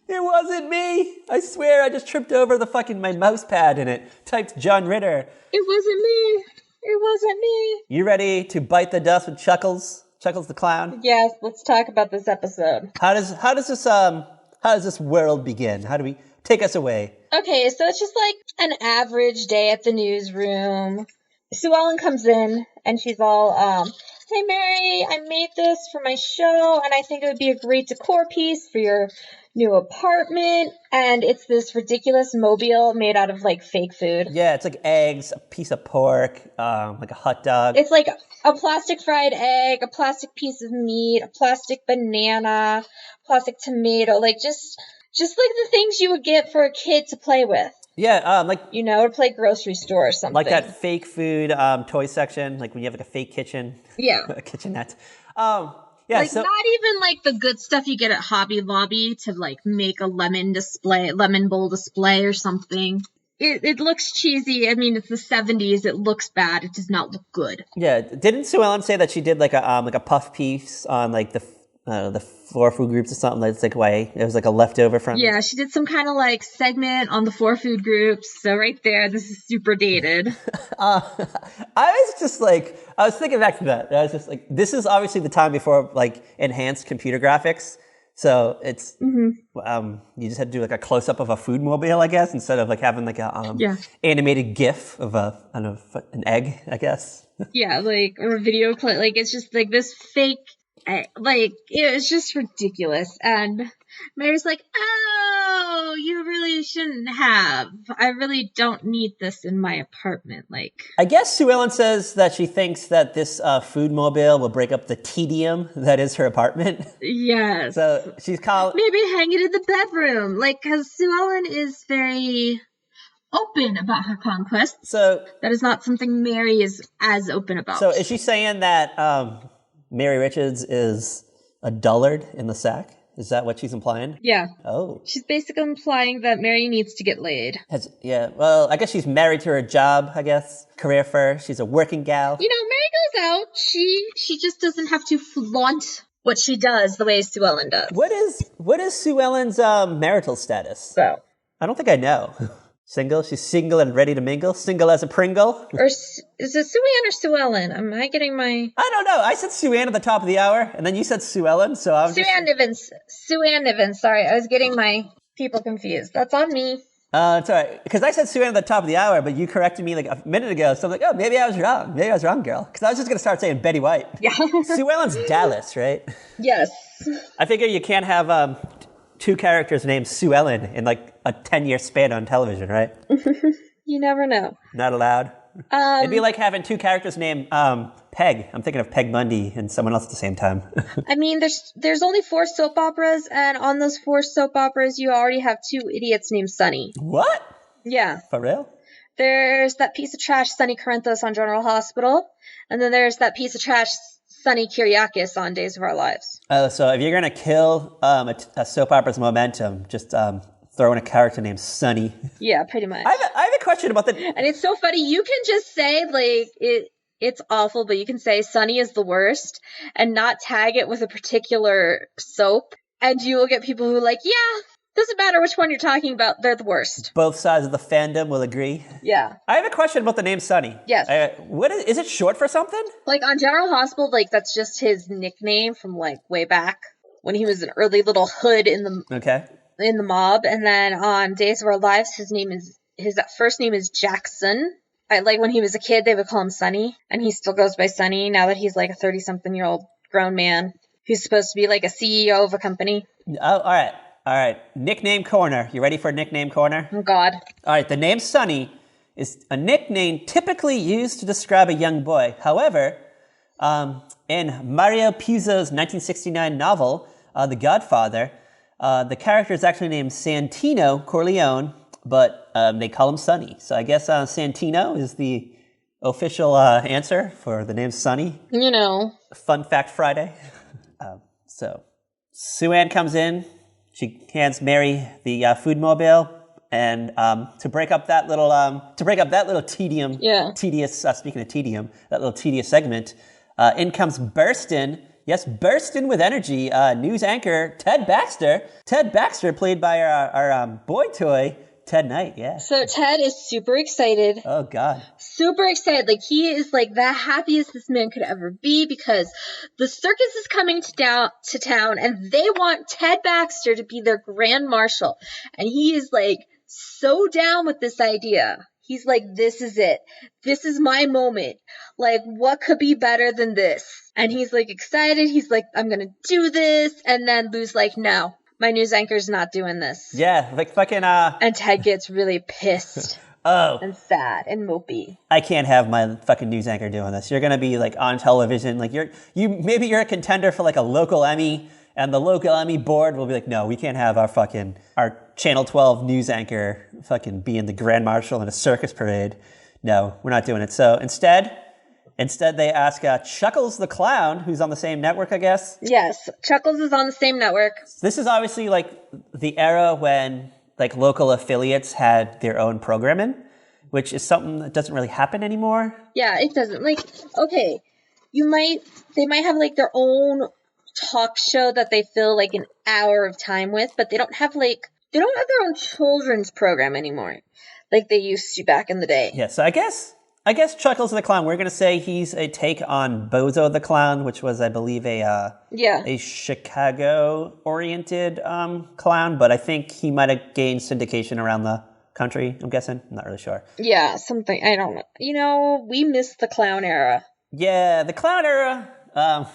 it wasn't me. I swear I just tripped over my mouse pad and it typed John Ritter. It wasn't me. It wasn't me. You ready to bite the dust with Chuckles the Clown? Yes, let's talk about this episode. How does this world begin? How do we take us away? Okay, so it's just like an average day at the newsroom. Sue Ellen comes in and she's all, hey Mary, I made this for my show and I think it would be a great decor piece for your new apartment. And it's this ridiculous mobile made out of like fake food. Yeah, it's like eggs, a piece of pork, like a hot dog. It's like a plastic fried egg, a plastic piece of meat, a plastic banana, plastic tomato, like just like the things you would get for a kid to play with. Yeah, to play grocery store or something. Like that fake food toy section, like when you have like a fake kitchen. Yeah. A kitchenette. Not even like the good stuff you get at Hobby Lobby to like make a lemon bowl display or something. It looks cheesy. I mean, it's the 70s. It looks bad. It does not look good. Yeah. Didn't Sue Ellen say that she did like a puff piece on like the 4 food groups or something? That's like why it was like a leftover from. Yeah, she did some kind of like segment on the 4 food groups. So right there, this is super dated. I was thinking back to that. I was just like, this is obviously the time before like enhanced computer graphics. So it's, you just had to do like a close up of a food mobile, I guess, instead of like having like a animated GIF of an egg, I guess. Yeah, like, or a video clip. Like, it's just like this fake, like, it's just ridiculous. And Mary's like, oh, you really shouldn't have. I really don't need this in my apartment. Like, I guess Sue Ellen says that she thinks that this food mobile will break up the tedium that is her apartment. Yes. So she's calling. Maybe hang it in the bedroom. Like, because Sue Ellen is very open about her conquests. So that is not something Mary is as open about. So is she saying that Mary Richards is a dullard in the sack? Is that what she's implying? Yeah. Oh. She's basically implying that Mary needs to get laid. Yeah, well, I guess she's married to her job, I guess. Career first. She's a working gal. You know, Mary goes out. She just doesn't have to flaunt what she does the way Sue Ellen does. What is Sue Ellen's marital status? So. I don't think I know. Single? She's single and ready to mingle? Single as a Pringle? Or is it Sue Ann or Sue Ellen? Am I getting my... I don't know. I said Sue Ann at the top of the hour, and then you said Sue Ellen, so I'm Sue Ann Nivens. Sorry, I was getting my people confused. That's on me. It's all right. Because I said Sue Ann at the top of the hour, but you corrected me like a minute ago, so I'm like, oh, maybe I was wrong. Maybe I was wrong, girl. Because I was just going to start saying Betty White. Yeah. Sue Ellen's Dallas, right? Yes. I figure you can't have two characters named Sue Ellen in like a 10-year span on television, right? You never know. Not allowed. It'd be like having two characters named Peg. I'm thinking of Peg Bundy and someone else at the same time. I mean, there's only 4 soap operas, and on those 4 soap operas, you already have 2 idiots named Sonny. What? Yeah. For real? There's that piece of trash Sonny Corinthos on General Hospital, and then there's that piece of trash Sonny Kyriakis on Days of Our Lives. Oh, so if you're going to kill a soap opera's momentum, just throw in a character named Sonny. Yeah, pretty much. I have a question about that. And it's so funny. You can just say, like, it's awful, but you can say Sonny is the worst and not tag it with a particular soap. And you will get people who are like, yeah, doesn't matter which one you're talking about. They're the worst. Both sides of the fandom will agree. Yeah. I have a question about the name Sonny. Yes. What is it short for something? Like on General Hospital, like that's just his nickname from like way back when he was an early little hood in the mob. And then on Days of Our Lives, his first name is Jackson. Like when he was a kid, they would call him Sonny, and he still goes by Sonny now that he's like a 30-something-year-old grown man who's supposed to be like a CEO of a company. Oh, all right. Nickname corner. You ready for nickname corner? Oh, God. All right. The name Sonny is a nickname typically used to describe a young boy. However, in Mario Puzo's 1969 novel, The Godfather, the character is actually named Santino Corleone, but they call him Sonny. So I guess Santino is the official answer for the name Sonny. You know. Fun Fact Friday. So Sue Ann comes in. She hands Mary the food mobile, and to break up that little tedium, tedious. Speaking of tedium, that little tedious segment, in comes Burstin'. Yes, Burstin' with energy. News anchor Ted Baxter. Ted Baxter, played by our boy toy Ted Knight. Yeah. So Ted is super excited. Oh God. Super excited. Like he is like the happiest this man could ever be because the circus is coming to town and they want Ted Baxter to be their grand marshal. And he is like so down with this idea. He's like, this is it. This is my moment. Like, what could be better than this? And he's like excited. He's like, I'm going to do this. And then Lou's like, no, my news anchor's not doing this. Yeah, like fucking And Ted gets really pissed. Oh. And sad and mopey. I can't have my fucking news anchor doing this. You're going to be like on television. Like maybe you're a contender for like a local Emmy, and the local Emmy board will be like, no, we can't have our Channel 12 news anchor fucking being the grand marshal in a circus parade. No, we're not doing it. So instead they ask Chuckles the Clown, who's on the same network, I guess. Yes, Chuckles is on the same network. This is obviously like the era when like local affiliates had their own programming, which is something that doesn't really happen anymore. Yeah, it doesn't. Like, okay, they might have like their own talk show that they fill like an hour of time with, but they don't have their own children's program anymore, like they used to back in the day. Yeah, so I guess Chuckles the Clown, we're going to say he's a take on Bozo the Clown, which was, I believe, a Chicago-oriented clown, but I think he might have gained syndication around the country, I'm guessing. I'm not really sure. Yeah, something. I don't know. You know, we missed the clown era. Yeah, the clown era.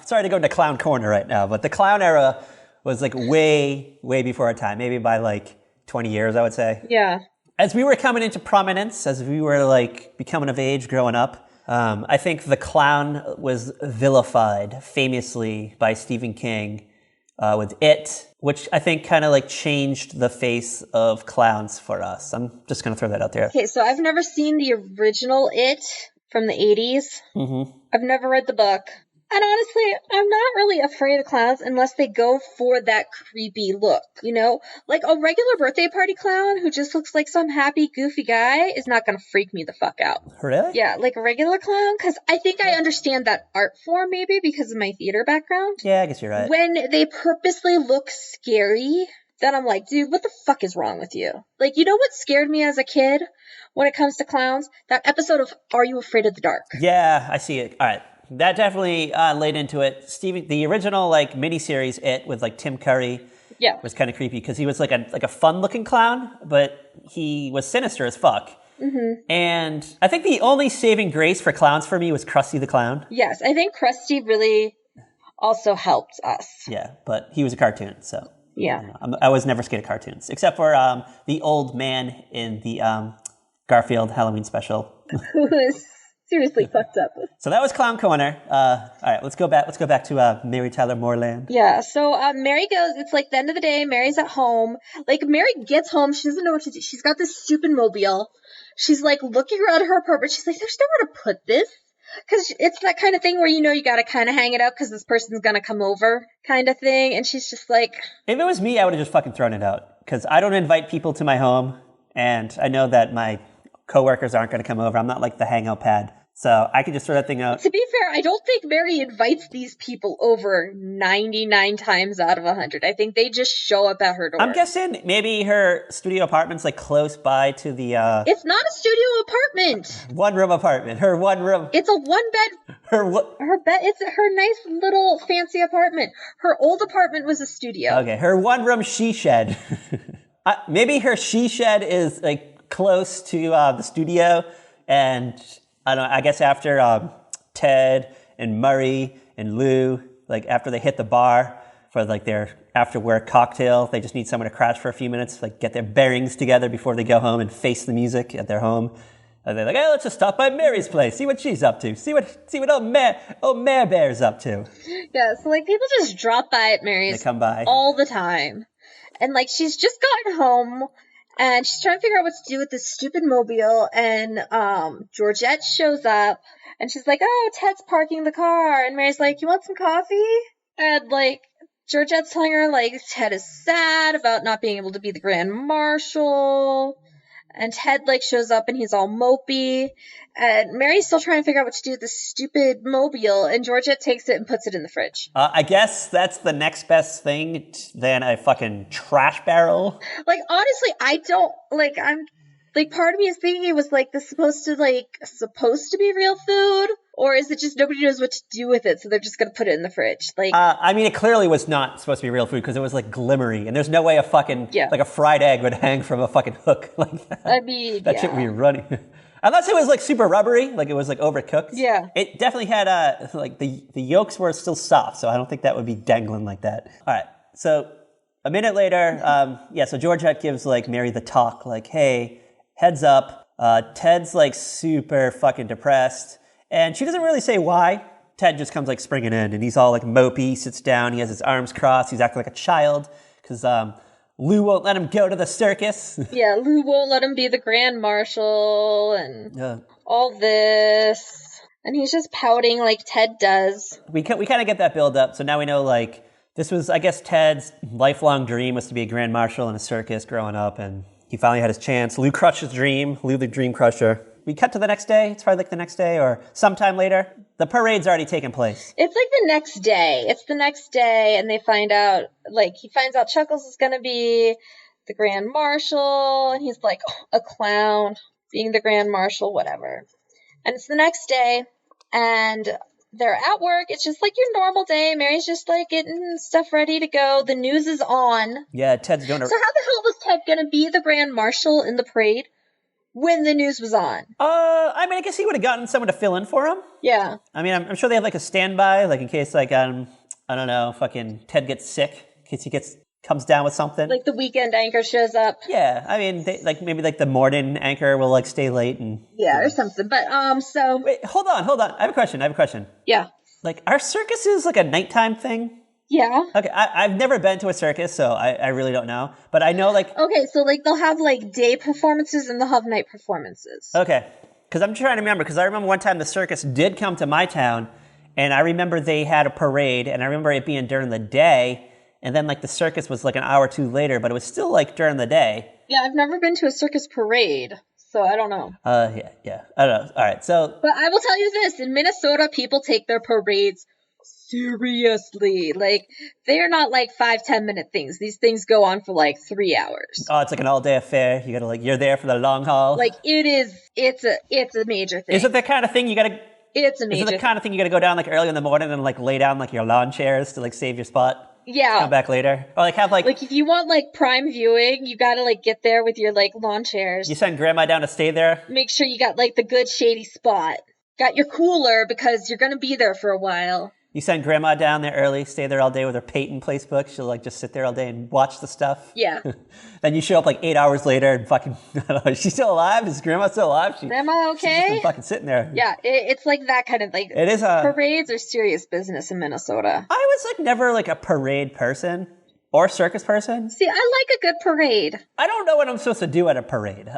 Sorry to go into clown corner right now, but the clown era was like way, way before our time, maybe by like 20 years, I would say. Yeah. As we were coming into prominence, as we were like becoming of age, growing up, I think the clown was vilified famously by Stephen King with It, which I think kind of like changed the face of clowns for us. I'm just going to throw that out there. Okay, so I've never seen the original It from the 80s. Mm-hmm. I've never read the book. And honestly, I'm not really afraid of clowns unless they go for that creepy look, you know? Like a regular birthday party clown who just looks like some happy, goofy guy is not going to freak me the fuck out. Really? Yeah, like a regular clown, because I think I understand that art form maybe because of my theater background. Yeah, I guess you're right. When they purposely look scary, then I'm like, dude, what the fuck is wrong with you? Like, you know what scared me as a kid when it comes to clowns? That episode of Are You Afraid of the Dark? Yeah, I see it. All right. That definitely laid into it. Steven, the original like miniseries It with like Tim Curry was kind of creepy because he was like a fun looking clown, but he was sinister as fuck. Mm-hmm. And I think the only saving grace for clowns for me was Krusty the Clown. Yes, I think Krusty really also helped us. Yeah, but he was a cartoon, so yeah, I was never scared of cartoons except for the old man in the Garfield Halloween special. Who was seriously fucked up. So that was Clown Corner. All right, let's go back to Mary Tyler Moore. Yeah, so Mary goes, it's like the end of the day, Mary's at home. Like, Mary gets home, she doesn't know what to do. She's got this stupid mobile. She's like looking around her apartment. She's like, there's nowhere to put this. Because it's that kind of thing where you know you got to kind of hang it up because this person's going to come over kind of thing. And she's just like... If it was me, I would have just fucking thrown it out. Because I don't invite people to my home. And I know that my coworkers aren't going to come over. I'm not like the hangout pad. So I could just throw that thing out. To be fair, I don't think Mary invites these people over 99 times out of 100. I think they just show up at her door. I'm guessing maybe her studio apartment's like close by to the... It's not a studio apartment. One-room apartment. Her one room. It's a one-bed... Her bed. It's her nice little fancy apartment. Her old apartment was a studio. Okay, her one-room she shed. Maybe her she shed is like close to the studio and... I don't know, I guess after Ted and Murray and Lou, like after they hit the bar for like their after work cocktail, they just need someone to crash for a few minutes, like get their bearings together before they go home and face the music at their home. And they're like, hey, let's just stop by Mary's place, see what she's up to, see what old Mare Bear's up to. Yeah, so like people just drop by at Mary's they come by all the time. And like she's just gotten home. And she's trying to figure out what to do with this stupid mobile. And Georgette shows up. And she's like, oh, Ted's parking the car. And Mary's like, you want some coffee? And, like, Georgette's telling her, like, Ted is sad about not being able to be the Grand Marshal. And Ted, like, shows up and he's all mopey. And Mary's still trying to figure out what to do with this stupid mobile. And Georgette takes it and puts it in the fridge. I guess that's the next best thing than a fucking trash barrel. Like, honestly, I don't, like, I'm, like, part of me is thinking it was, like, this supposed to be real food? Or is it just nobody knows what to do with it, so they're just going to put it in the fridge? Like, I mean, it clearly was not supposed to be real food because it was, like, glimmery. And there's no way a fucking, like, a fried egg would hang from a fucking hook like that. I mean, that shit would be running. Unless it was, like, super rubbery, like it was, like, overcooked. Yeah. It definitely had, like, the yolks were still soft, so I don't think that would be dangling like that. All right, so a minute later, so Georgette gives, like, Mary the talk, like, hey, heads up, Ted's, like, super fucking depressed. And she doesn't really say why. Ted just comes, like, springing in, and he's all, like, mopey, sits down, he has his arms crossed, he's acting like a child, because, Lou won't let him go to the circus. Yeah, Lou won't let him be the Grand Marshal and all this. And he's just pouting like Ted does. We kind of get that build up. So now we know, like, this was, I guess, Ted's lifelong dream was to be a Grand Marshal in a circus growing up. And he finally had his chance. Lou crushed his dream. Lou the Dream Crusher. We cut to the next day. It's probably like the next day or sometime later. The parade's already taken place. It's like the next day. It's the next day, and they find out, like, he finds out Chuckles is going to be the Grand Marshal, and he's like, oh, a clown, being the Grand Marshal, whatever. And it's the next day, and they're at work. It's just like your normal day. Mary's just, like, getting stuff ready to go. The news is on. Yeah, Ted's doing it. So how the hell was Ted going to be the Grand Marshal in the parade when the news was on? I mean, I guess he would have gotten someone to fill in for him. Yeah. I mean, I'm sure they have, like, a standby, like, in case, like, I don't know, fucking Ted gets sick, in case he comes down with something. Like the weekend anchor shows up. Yeah, I mean, maybe, like, the morning anchor will, like, stay late and... Yeah, or something. But, so... Wait, hold on. I have a question. Yeah. Like, are circuses, like, a nighttime thing? Yeah. Okay, I've never been to a circus, so I really don't know. But I know, like... Okay, so, like, they'll have, like, day performances and they'll have night performances. Okay, because I'm trying to remember, because I remember one time the circus did come to my town, and I remember they had a parade, and I remember it being during the day, and then, like, the circus was, like, an hour or two later, but it was still, like, during the day. Yeah, I've never been to a circus parade, so I don't know. Yeah. I don't know. All right, so... But I will tell you this, in Minnesota, people take their parades seriously. Like, they are not, like, 5-10 minute things. These things go on for, like, 3 hours. Oh, it's like an all-day affair. You gotta, like, you're there for the long haul. Like, it's a major thing. Is it the kind of thing you gotta... It's a major Is it the kind of thing you gotta go down, like, early in the morning and, like, lay down, like, your lawn chairs to, like, save your spot? Yeah. Come back later? Or, like, have, like... Like, if you want, like, prime viewing, you gotta, like, get there with your, like, lawn chairs. You send grandma down to stay there? Make sure you got, like, the good shady spot. Got your cooler, because you're gonna be there for a while. You send grandma down there early, stay there all day with her Peyton Place book. She'll, like, just sit there all day and watch the stuff. Yeah. Then you show up, like, 8 hours later and fucking... I don't know, is she still alive? Is grandma still alive? Grandma okay? She's just been fucking sitting there. Yeah, it's like that kind of, like... It is a... Parades are serious business in Minnesota. I was, like, never, like, a parade person. Or circus person. See, I like a good parade. I don't know what I'm supposed to do at a parade.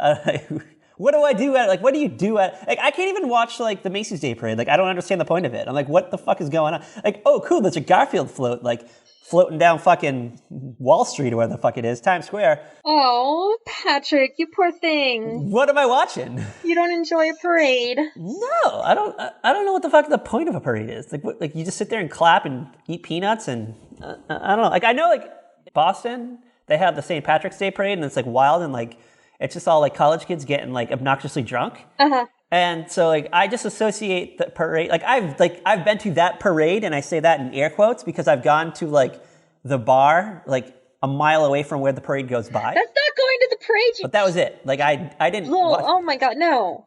What do I do at, like, what do you do at, like, I can't even watch, like, the Macy's Day Parade. Like, I don't understand the point of it. I'm like, what the fuck is going on? Like, oh, cool, there's a Garfield float, like, floating down fucking Wall Street or where the fuck it is, Times Square. Oh, Patrick, you poor thing. What am I watching? You don't enjoy a parade. No, I don't know what the fuck the point of a parade is. Like, what, like, you just sit there and clap and eat peanuts and, I don't know. Like, I know, like, Boston, they have the St. Patrick's Day Parade, and it's, like, wild and, like, it's just all, like, college kids getting, like, obnoxiously drunk. Uh-huh. And so, like, I just associate the parade, I've been to that parade, and I say that in air quotes because I've gone to, like, the bar, like, a mile away from where the parade goes by. That's not going to the parade. But that was it. Like, I didn't watch. Oh my god, no.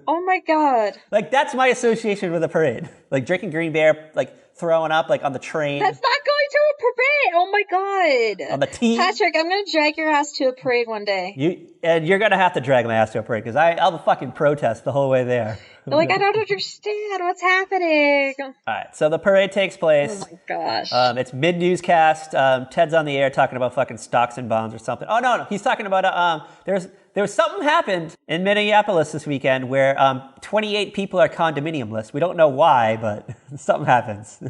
Oh my god. Like, that's my association with a parade. Like, drinking Green Beer, like, throwing up, like, on the train. That's not going to a parade. Oh my god. On the team. Patrick, I'm going to drag your ass to a parade one day. You're going to have to drag my ass to a parade because I'll fucking protest the whole way there. Like, I don't understand what's happening. All right, so the parade takes place. Oh my gosh. It's mid-newscast. Ted's on the air talking about fucking stocks and bonds or something. Oh, no, he's talking about, there was something happened in Minneapolis this weekend where 28 people are condominium-less. We don't know why, but something happens.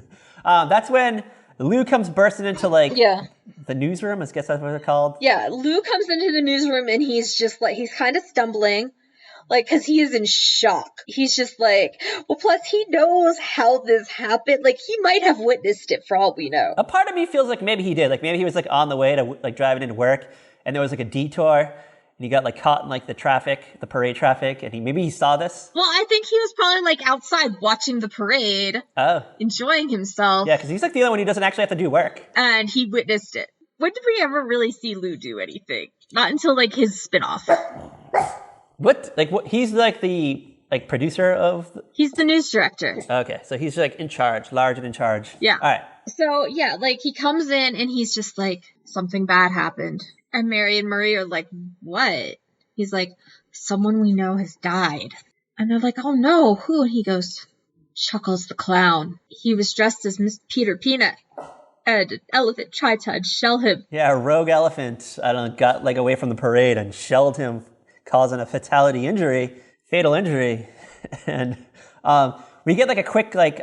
That's when Lou comes bursting into, like, the newsroom. I guess that's what they're called. Yeah, Lou comes into the newsroom and he's just, like, he's kind of stumbling. Like, because he is in shock. He's just like, well, plus he knows how this happened. Like, he might have witnessed it for all we know. A part of me feels like maybe he did. Like, maybe he was, like, on the way to, like, driving into work, and there was, like, a detour, and he got, like, caught in, like, the traffic, the parade traffic, and maybe he saw this. Well, I think he was probably, like, outside watching the parade. Oh. Enjoying himself. Yeah, because he's, like, the only one who doesn't actually have to do work. And he witnessed it. When did we ever really see Lou do anything? Not until, like, his spinoff. What? Like, what? He's, like, the, like, producer of... He's the news director. Okay, so he's, like, in charge, large and in charge. Yeah. All right. So, yeah, like, he comes in and he's just like, something bad happened. And Mary and Murray are like, what? He's like, someone we know has died. And they're like, oh no, who? And he goes, Chuckles the Clown. He was dressed as Miss Peter Peanut. And an elephant tried to unshell him. Yeah, a rogue elephant, got, like, away from the parade and shelled him, causing a fatal injury. And we get, like, a quick, like,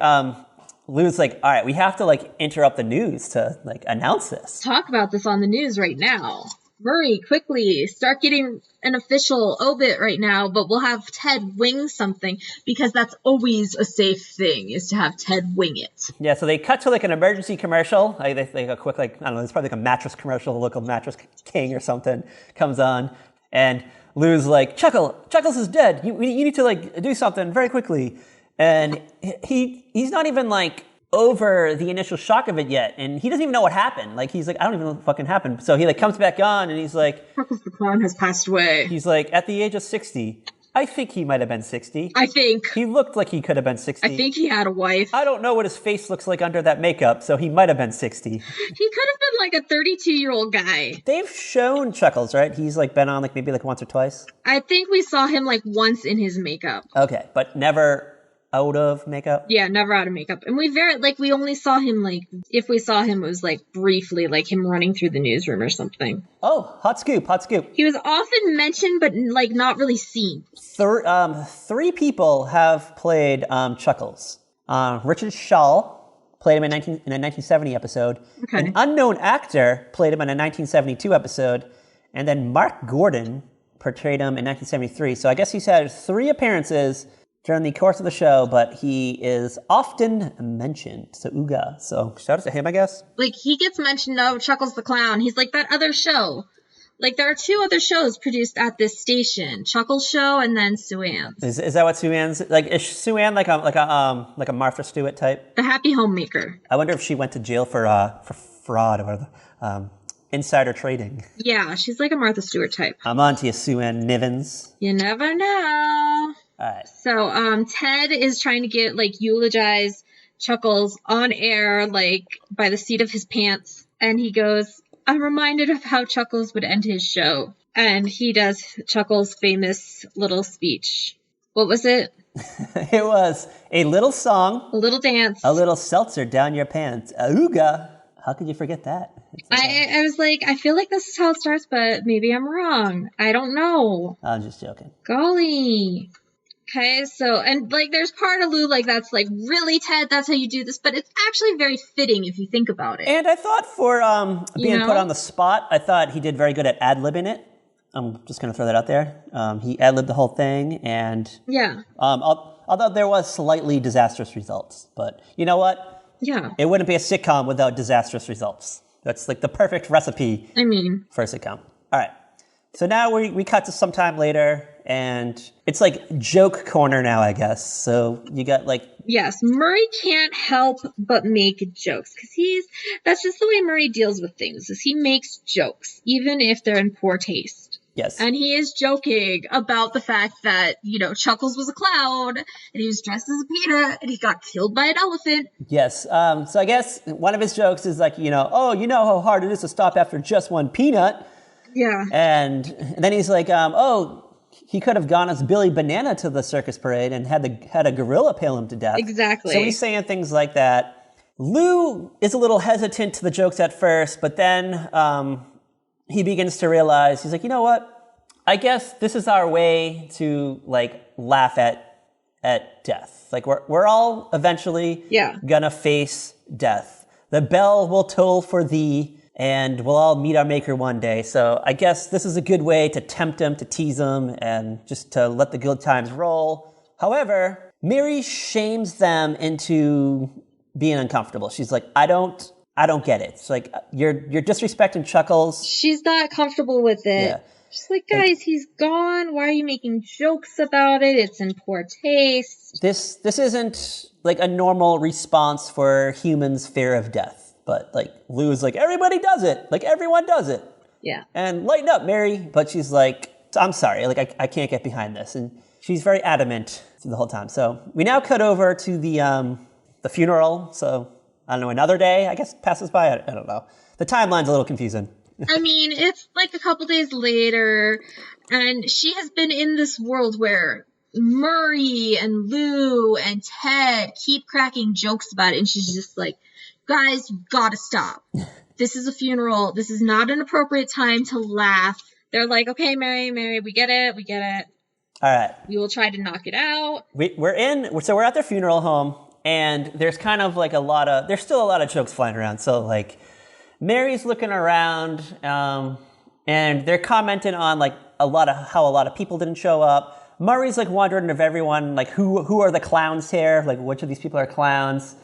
Lou's like, all right, we have to, like, interrupt the news to, like, announce this. Talk about this on the news right now. Murray, quickly, start getting an official obit right now, but we'll have Ted wing something, because that's always a safe thing, is to have Ted wing it. Yeah, so they cut to, like, an emergency commercial. They a quick, like, I don't know, it's probably like a mattress commercial, a local mattress king or something comes on, and Lou's like, Chuckles is dead. You need to, like, do something very quickly. And he's not even, like, over the initial shock of it yet, and he doesn't even know what happened. Like, he's like, I don't even know what fucking happened. So he, like, comes back on, and he's like... Chuckles the Clown has passed away. He's like, at the age of 60. I think he might have been 60. I think. He looked like he could have been 60. I think he had a wife. I don't know what his face looks like under that makeup, so he might have been 60. He could have been, like, a 32-year-old guy. They've shown Chuckles, right? He's, like, been on, like, maybe, like, once or twice. I think we saw him, like, once in his makeup. Okay, but never out of makeup. Yeah, never out of makeup. And we only saw him, like, if we saw him, it was, like, briefly, like, him running through the newsroom or something. Oh, hot scoop. He was often mentioned, but, like, not really seen. Three people have played Chuckles. Richard Shaw played him in a 1970 episode. Okay. An unknown actor played him in a 1972 episode. And then Mark Gordon portrayed him in 1973. So I guess he's had 3 appearances during the course of the show, but he is often mentioned. So Ooga. So shout out to him, I guess. Like, he gets mentioned of Chuckles the Clown. He's like that other show. Like, there are 2 other shows produced at this station. Chuckles Show and then Sue-Ann's. Is that what Sue-Ann's... Like, is Sue-Ann like a Martha Stewart type? The Happy Homemaker. I wonder if she went to jail for fraud or insider trading. Yeah, she's like a Martha Stewart type. I'm on to you, Sue-Ann Nivens. You never know. All right. So, Ted is trying to eulogize Chuckles on air, like, by the seat of his pants. And he goes, I'm reminded of how Chuckles would end his show. And he does Chuckles' famous little speech. What was it? It was a little song. A little dance. A little seltzer down your pants. Ooga. How could you forget that? I was like, I feel like this is how it starts, but maybe I'm wrong. I don't know. I'm just joking. Golly. Okay, so, and, like, there's part of Lou, like, that's, like, really, Ted, that's how you do this, but it's actually very fitting if you think about it. And I thought for being put on the spot, I thought he did very good at ad-libbing it. I'm just going to throw that out there. He ad-libbed the whole thing, and... Yeah. Although there was slightly disastrous results. But you know what? Yeah. It wouldn't be a sitcom without disastrous results. That's, like, the perfect recipe for a sitcom. All right. So now we cut to some time later, and it's like joke corner now, I guess. So you got like... Yes, Murray can't help but make jokes, because that's just the way Murray deals with things, is he makes jokes, even if they're in poor taste. Yes. And he is joking about the fact that, Chuckles was a clown, and he was dressed as a peanut, and he got killed by an elephant. Yes. So I guess one of his jokes is like, oh, you know how hard it is to stop after just one peanut. Yeah. And then he's like, he could have gone as Billy Banana to the circus parade and had a gorilla pale him to death. Exactly. So he's saying things like that. Lou is a little hesitant to the jokes at first, but then he begins to realize, he's like, you know what? I guess this is our way to, like, laugh at death. Like, we're all eventually gonna face death. The bell will toll for thee, and we'll all meet our maker one day. So I guess this is a good way to tempt him, to tease him, and just to let the good times roll. However, Mary shames them into being uncomfortable. She's like, I don't get it. It's like, you're disrespecting Chuckles. She's not comfortable with it. Yeah. She's like, guys, he's gone. Why are you making jokes about it? It's in poor taste. This isn't like a normal response for humans' fear of death. But, like, Lou's like, everybody does it. Like, everyone does it. Yeah. And lighten up, Mary. But she's like, I'm sorry. Like, I can't get behind this. And she's very adamant the whole time. So we now cut over to the funeral. So, I don't know, another day, I guess, passes by. I don't know. The timeline's a little confusing. I mean, it's like a couple days later. And she has been in this world where Murray and Lou and Ted keep cracking jokes about it. And she's just like, guys, you gotta stop. This is a funeral. This is not an appropriate time to laugh. They're like, okay, Mary, we get it. All right. We will try to knock it out. We're at their funeral home, and there's kind of like there's still a lot of jokes flying around. So, like, Mary's looking around, and they're commenting on, like, how a lot of people didn't show up. Murray's, like, wondering if everyone, like, who are the clowns here? Like, which of these people are clowns?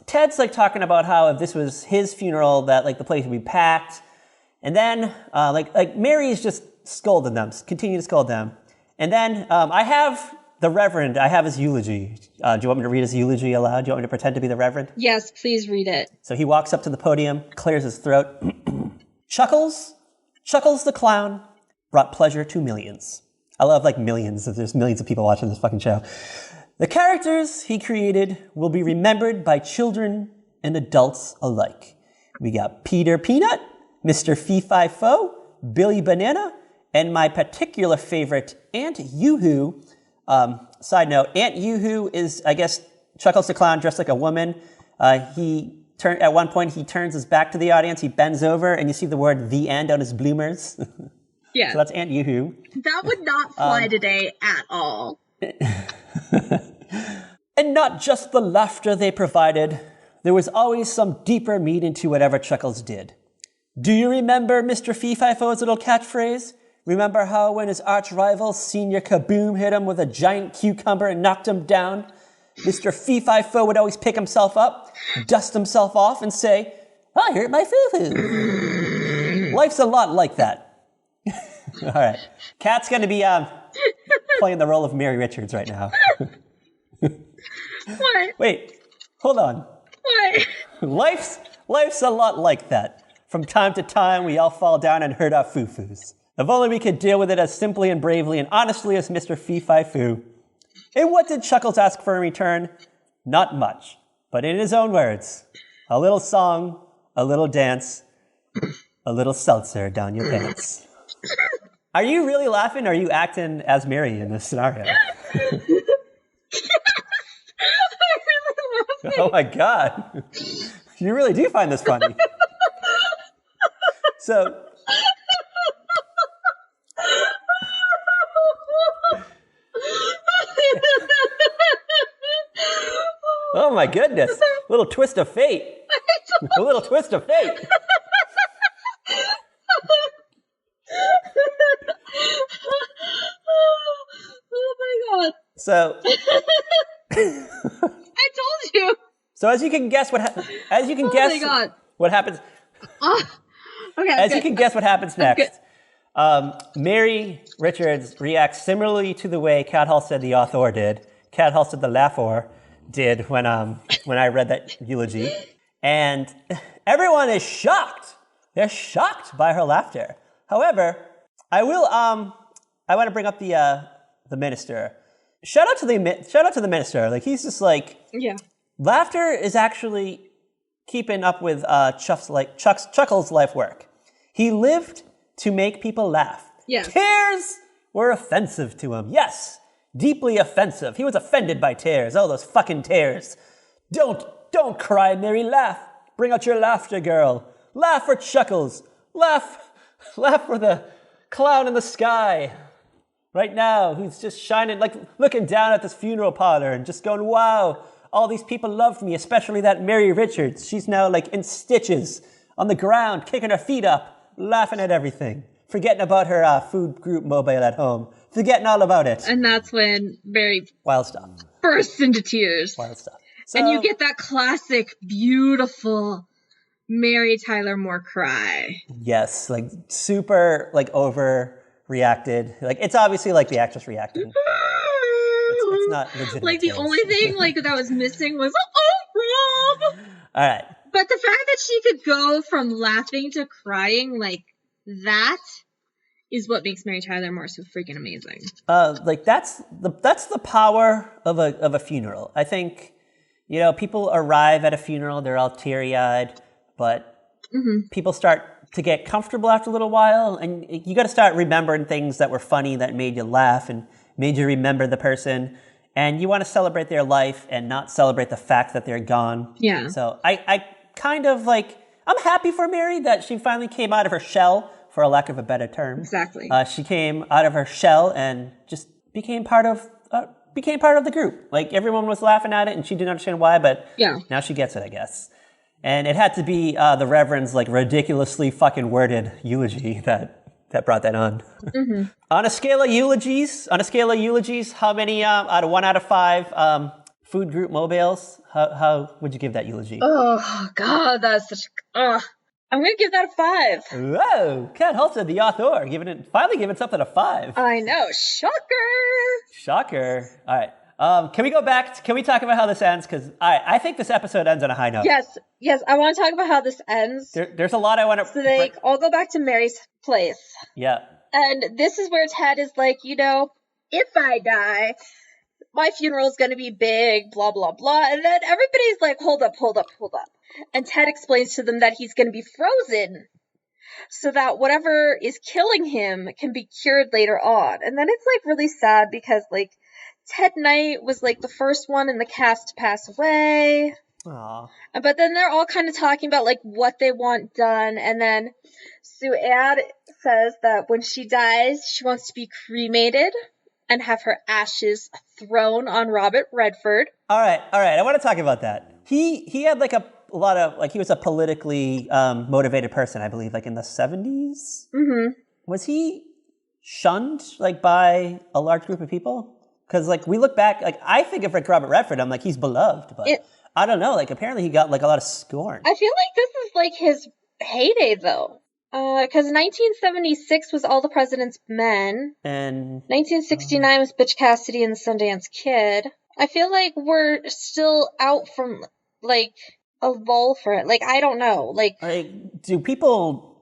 Ted's like talking about how if this was his funeral, that like the place would be packed. And then like Mary's just scolding them, continue to scold them. And then I have his eulogy. Do you want me to read his eulogy aloud? Do you want me to pretend to be the Reverend? Yes, please read it. So he walks up to the podium, clears his throat. Chuckles the Clown brought pleasure to millions. I love like millions. There's millions of people watching this fucking show. The characters he created will be remembered by children and adults alike. We got Peter Peanut, Mr. Fee-Fi-Fo, Billy Banana, and my particular favorite, Aunt Yoo-Hoo, Side note, Aunt Yoo-hoo is, I guess, Chuckles the Clown dressed like a woman. At one point, he turns his back to the audience, he bends over, and you see the word "the end" on his bloomers. Yeah. So that's Aunt Yoo-hoo. That would not fly today at all. And not just the laughter they provided, there was always some deeper meaning to whatever Chuckles did. Do you remember Mr. Fee-Fi-Fo's little catchphrase? Remember how when his arch rival, Senior Kaboom, hit him with a giant cucumber and knocked him down, Mr. Fee-Fi-Fo would always pick himself up, dust himself off, and say, I hurt my foo-foo. Life's a lot like that. All right. Kat's going to be playing the role of Mary Richards right now. What? Wait, hold on. What? Life's a lot like that. From time to time, we all fall down and hurt our foo-foos. If only we could deal with it as simply and bravely and honestly as Mr. Fee-Fi-Foo. And what did Chuckles ask for in return? Not much, but in his own words, a little song, a little dance, a little seltzer down your pants. Are you really laughing, or are you acting as Mary in this scenario? Oh my God. You really do find this funny. So... Oh my goodness. A little twist of fate. A little twist of fate. Oh my God. So I told you. So as you can guess what happens next. Mary Richards reacts similarly to the way Cat Halstead the author did. Cat Halstead the laugher did when I read that eulogy. And everyone is shocked. They're shocked by her laughter. However, I want to bring up the minister. Shout out to the minister. Like, he's just like, yeah. Laughter is actually keeping up with Chuckles' life work. He lived to make people laugh. Yes. Tears were offensive to him. Yes, deeply offensive. He was offended by tears. Oh, those fucking tears. Don't cry, Mary. Laugh. Bring out your laughter, girl. Laugh for Chuckles. Laugh for the clown in the sky. Right now, who's just shining, like looking down at this funeral parlor and just going, wow, all these people loved me, especially that Mary Richards. She's now like in stitches on the ground, kicking her feet up, laughing at everything, forgetting about her food group mobile at home, forgetting all about it. And that's when Mary wild stuff bursts into tears. Wild stuff. So, and you get that classic, beautiful Mary Tyler Moore cry. Yes, like super, like overreacted. Like, it's obviously like the actress reacting. It's not legitimate. Like, the only thing like that was missing was, oh, Rob! All right. But the fact that she could go from laughing to crying like that is what makes Mary Tyler Moore so freaking amazing. Like, that's the power of a funeral. I think, you know, people arrive at a funeral, they're all teary-eyed, but people start to get comfortable after a little while, and you got to start remembering things that were funny, that made you laugh and made you remember the person, and you want to celebrate their life and not celebrate the fact that they're gone. Yeah. So I kind of like, I'm happy for Mary that she finally came out of her shell, for a lack of a better term. Exactly. She came out of her shell and just became part of the group. Like, everyone was laughing at it and she didn't understand why, but now she gets it, I guess. And it had to be the Reverend's like ridiculously fucking worded eulogy that brought that on. Mm-hmm. On a scale of eulogies, how many out of 5 food group mobiles? How would you give that eulogy? Oh God, that's such. I'm gonna give that a 5. Whoa, Cat Halstead, the author, finally giving something a 5. I know, shocker. All right. Can we go back? Can we talk about how this ends? Because I think this episode ends on a high note. Yes, I want to talk about how this ends. There's a lot I want to... So they all go back to Mary's place. Yeah. And this is where Ted is like, you know, if I die, my funeral is going to be big, blah, blah, blah. And then everybody's like, hold up. And Ted explains to them that he's going to be frozen so that whatever is killing him can be cured later on. And then it's like really sad because like Ted Knight was like the first one in the cast to pass away. Aw. But then they're all kind of talking about like what they want done, and then S.W.A.T says that when she dies, she wants to be cremated and have her ashes thrown on Robert Redford. All right. I want to talk about that. He had like a lot of, like, he was a politically motivated person, I believe, like in the 70s. Mm-hmm. Was he shunned like by a large group of people? Because like we look back, like I think of like Robert Redford, I'm like he's beloved, but I don't know. Like apparently he got like a lot of scorn. I feel like this is like his heyday though. Because 1976 was All the President's Men. And 1969 was Butch Cassidy and the Sundance Kid. I feel like we're still out from, like, a lull for it. Like, I don't know. Like do people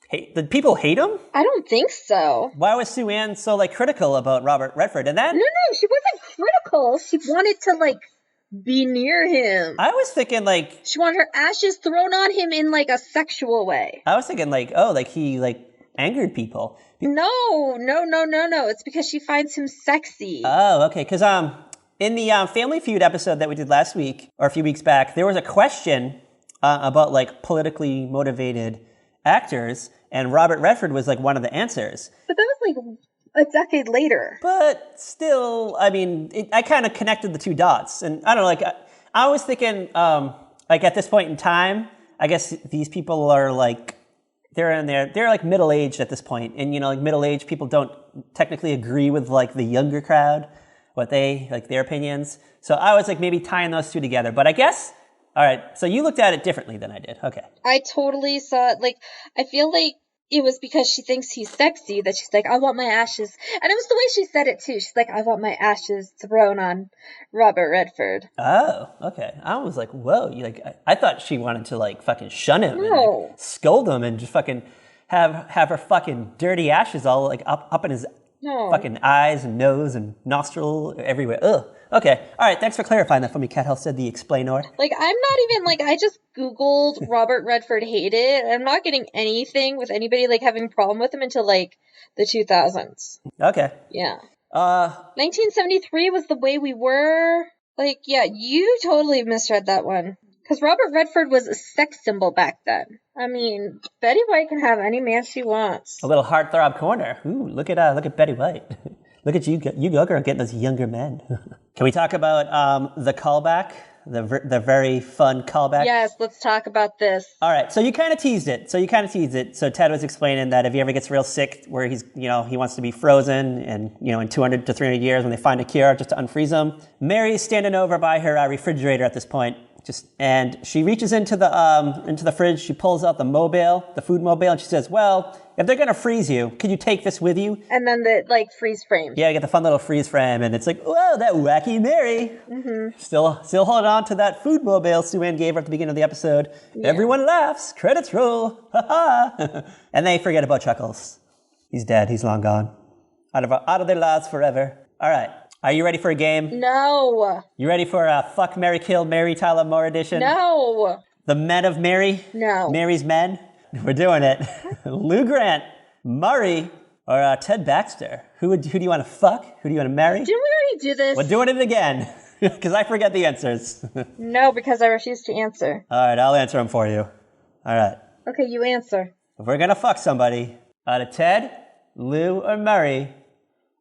hate? Did people hate him? I don't think so. Why was Sue-Ann so like critical about Robert Redford? And then No, she wasn't critical. She wanted to, like, be near him. I was thinking like She wanted her ashes thrown on him in like a sexual way. I was thinking like, oh, like he like angered people. No. It's because she finds him sexy. Oh, okay. Because in the Family Feud episode that we did last week or a few weeks back, there was a question about like politically motivated actors, and Robert Redford was like one of the answers. But that was like a decade later. But still, I mean, I kind of connected the two dots. And I don't know, like, I was thinking, like, at this point in time, I guess these people are, like, they're like, middle-aged at this point. And, you know, like, middle-aged people don't technically agree with, like, the younger crowd, their opinions. So I was, like, maybe tying those two together. But I guess, all right, so you looked at it differently than I did. Okay. I totally saw it. Like, I feel like it was because she thinks he's sexy that she's like, I want my ashes. And it was the way she said it, too. She's like, I want my ashes thrown on Robert Redford. Oh, okay. I was like, whoa. I thought she wanted to, like, fucking shun him and like, scold him and just fucking have her fucking dirty ashes all, like, up in his fucking eyes and nose and nostril everywhere. Ugh. Okay. All right. Thanks for clarifying that for me. Cat Health said the explainer. Like, I'm not even, like, I just Googled Robert Redford hated. I'm not getting anything with anybody, like, having a problem with him until, like, the 2000s. Okay. Yeah. 1973 was The Way We Were. Like, yeah, you totally misread that one. Because Robert Redford was a sex symbol back then. I mean, Betty White can have any man she wants. A little heartthrob corner. Ooh, look at Betty White. Look at you go girl getting those younger men. Can we talk about the callback, the very fun callback? Yes, let's talk about this. All right, so you kind of teased it. So Ted was explaining that if he ever gets real sick, where he's, you know, he wants to be frozen, and you know, in 200 to 300 years, when they find a cure, just to unfreeze him. Mary's standing over by her refrigerator at this point. And she reaches into the fridge. She pulls out the food mobile, and she says, "Well, if they're gonna freeze you, can you take this with you?" And then the like freeze frame. Yeah, you get the fun little freeze frame, and it's like, "Whoa, that wacky Mary!" Mm-hmm. Still holding on to that food mobile Sue-Ann gave her at the beginning of the episode. Yeah. Everyone laughs. Credits roll. Ha ha! And they forget about Chuckles. He's dead. He's long gone. Out of their lives forever. All right. Are you ready for a game? No. You ready for a Fuck, Marry, Kill, Mary Tyler Moore edition? No. The Men of Mary? No. Mary's Men? We're doing it. Lou Grant, Murray, or Ted Baxter? Who do you want to fuck? Who do you want to marry? Didn't we already do this? We're doing it again, because I forget the answers. No, because I refuse to answer. All right, I'll answer them for you. All right. Okay, you answer. If we're going to fuck somebody, out of Ted, Lou, or Murray,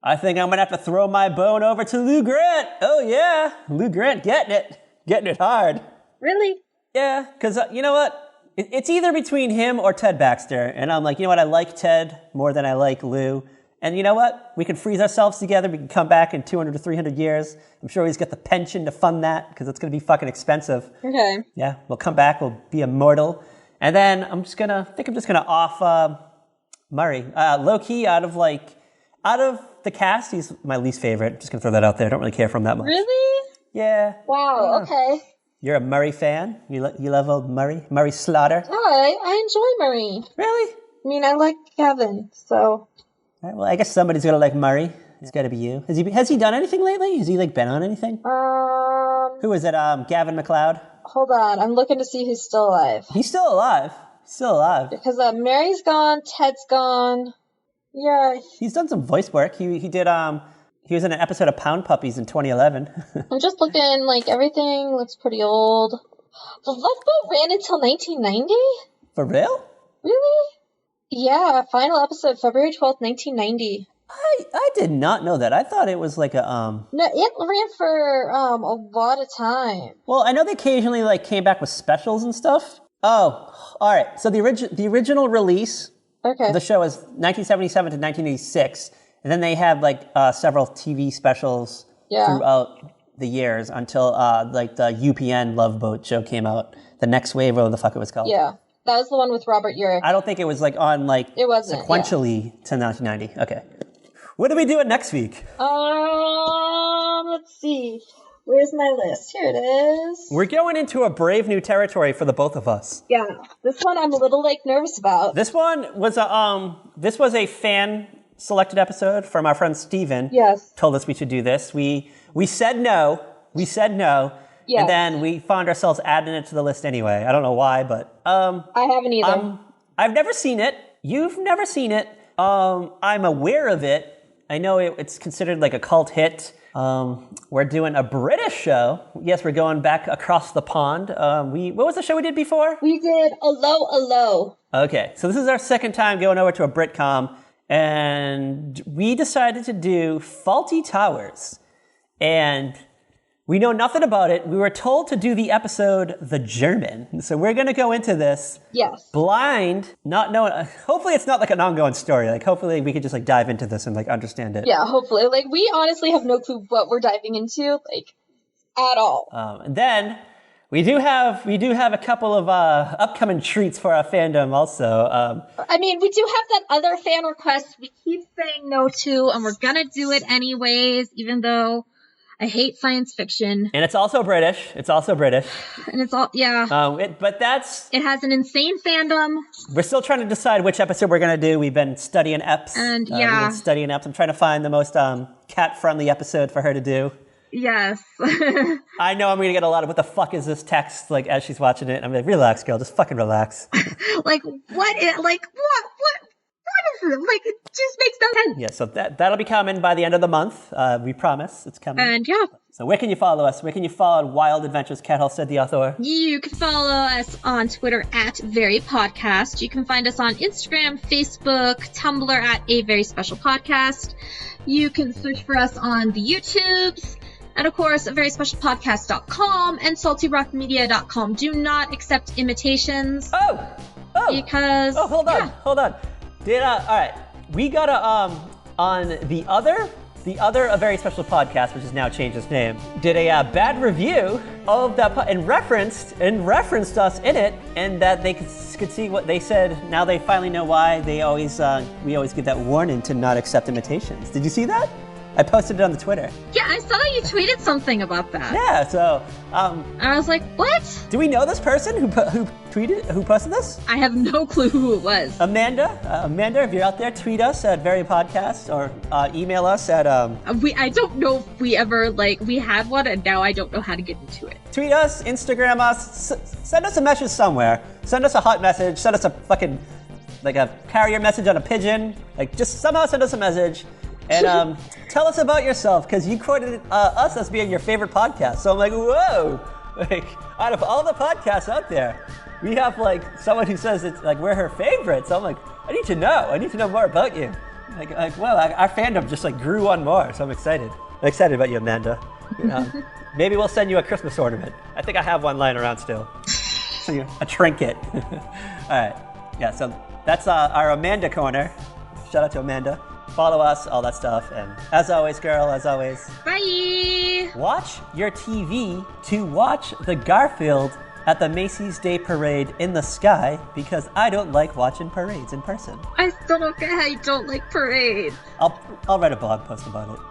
I think I'm going to have to throw my bone over to Lou Grant. Oh, yeah. Lou Grant getting it hard. Really? Yeah, because you know what? It's either between him or Ted Baxter. And I'm like, you know what? I like Ted more than I like Lou. And you know what? We can freeze ourselves together. We can come back in 200 to 300 years. I'm sure he's got the pension to fund that because it's going to be fucking expensive. Okay. Yeah, we'll come back. We'll be immortal. And then I'm just going to off Murray. Low-key, out of the cast, he's my least favorite. Just going to throw that out there. I don't really care for him that much. Really? Yeah. Wow, okay. You're a Murray fan? You love old Murray? Murray Slaughter? Oh, I enjoy Murray. Really? I mean, I like Kevin, so... All right, well, I guess somebody's got to like Murray. It's got to be you. Has he done anything lately? Has he, like, been on anything? Who is it? Gavin McLeod? Hold on. I'm looking to see who's still alive. He's still alive. Because Mary's gone, Ted's gone... Yeah. He's done some voice work. He He was in an episode of Pound Puppies in 2011. I'm just looking, like, everything looks pretty old. The Love Boat ran until 1990? For real? Really? Yeah, final episode, February 12th, 1990. I did not know that. I thought it was like a No, it ran for a lot of time. Well, I know they occasionally like came back with specials and stuff. Oh, all right. So the original release of the show was 1977 to 1986, and then they had like several TV specials throughout the years until like the UPN Love Boat show came out. The Next Wave, whatever the fuck it was called. Yeah, that was the one with Robert Urich. I don't think it was like on like it wasn't sequentially to 1990. Okay. What are we doing next week? Let's see. Where's my list? Here it is. We're going into a brave new territory for the both of us. Yeah, this one I'm a little like nervous about. This one was a fan selected episode from our friend Steven. Yes. Told us we should do this. We said no. Yes. And then we found ourselves adding it to the list anyway. I don't know why, but I haven't either. I've never seen it. You've never seen it. I'm aware of it. I know it's considered like a cult hit. We're doing a British show. Yes, we're going back across the pond. What was the show we did before? We did Allo. Okay, so this is our second time going over to a Britcom, and we decided to do Faulty Towers. And we know nothing about it. We were told to do the episode The German. So we're going to go into this blind, not knowing. Hopefully it's not like an ongoing story. Like hopefully we could just like dive into this and like understand it. Yeah, hopefully. Like we honestly have no clue what we're diving into, like at all. And then we do have a couple of upcoming treats for our fandom also. I mean, we do have that other fan request we keep saying no to, and we're going to do it anyways, even though I hate science fiction. And it's also British. And it's all, But it has an insane fandom. We're still trying to decide which episode we're going to do. We've been studying EPs. And We've been studying EPs. I'm trying to find the most cat-friendly episode for her to do. Yes. I know I'm going to get a lot of, what the fuck is this text, like, as she's watching it. I'm like, relax, girl. Just fucking relax. What is it? Like, it just makes no sense. Yeah, so that'll be coming by the end of the month. We promise it's coming. And So where can you follow us? Where can you follow Wild Adventures, Cat Halstead, the author? You can follow us on Twitter at Very Podcast. You can find us on Instagram, Facebook, Tumblr at A Very Special Podcast. You can search for us on the YouTubes. And of course, veryspecialpodcast.com and saltyrockmedia.com. Do not accept imitations. Oh! Because... Oh, hold on. All right. We got on the other A Very Special Podcast, which has now changed its name, did a bad review of that and referenced us in it, and that they could see what they said. Now they finally know why we always give that warning to not accept imitations. Did you see that? I posted it on the Twitter. Yeah, I saw you tweeted something about that. Yeah, so I was like, what? Do we know this person who posted this? I have no clue who it was. Amanda, if you're out there, tweet us at Very Podcast or email us at I don't know if we ever we had one, and now I don't know how to get into it. Tweet us, Instagram us, send us a message somewhere. Send us a hot message. Send us a fucking a carrier message on a pigeon. Just somehow send us a message. And tell us about yourself, because you quoted us as being your favorite podcast. So I'm like, whoa! Out of all the podcasts out there, we have someone who says it's we're her favorite. So I'm like, I need to know more about you. Well, our fandom just grew one more. So I'm excited. I'm excited about you, Amanda. Maybe we'll send you a Christmas ornament. I think I have one lying around still. A trinket. All right. Yeah. So that's our Amanda corner. Shout out to Amanda. Follow us, all that stuff. And as always, girl, bye! Watch your TV to watch the Garfield at the Macy's Day Parade in the sky, because I don't like watching parades in person. I still don't get how you don't like parades. I'll write a blog post about it.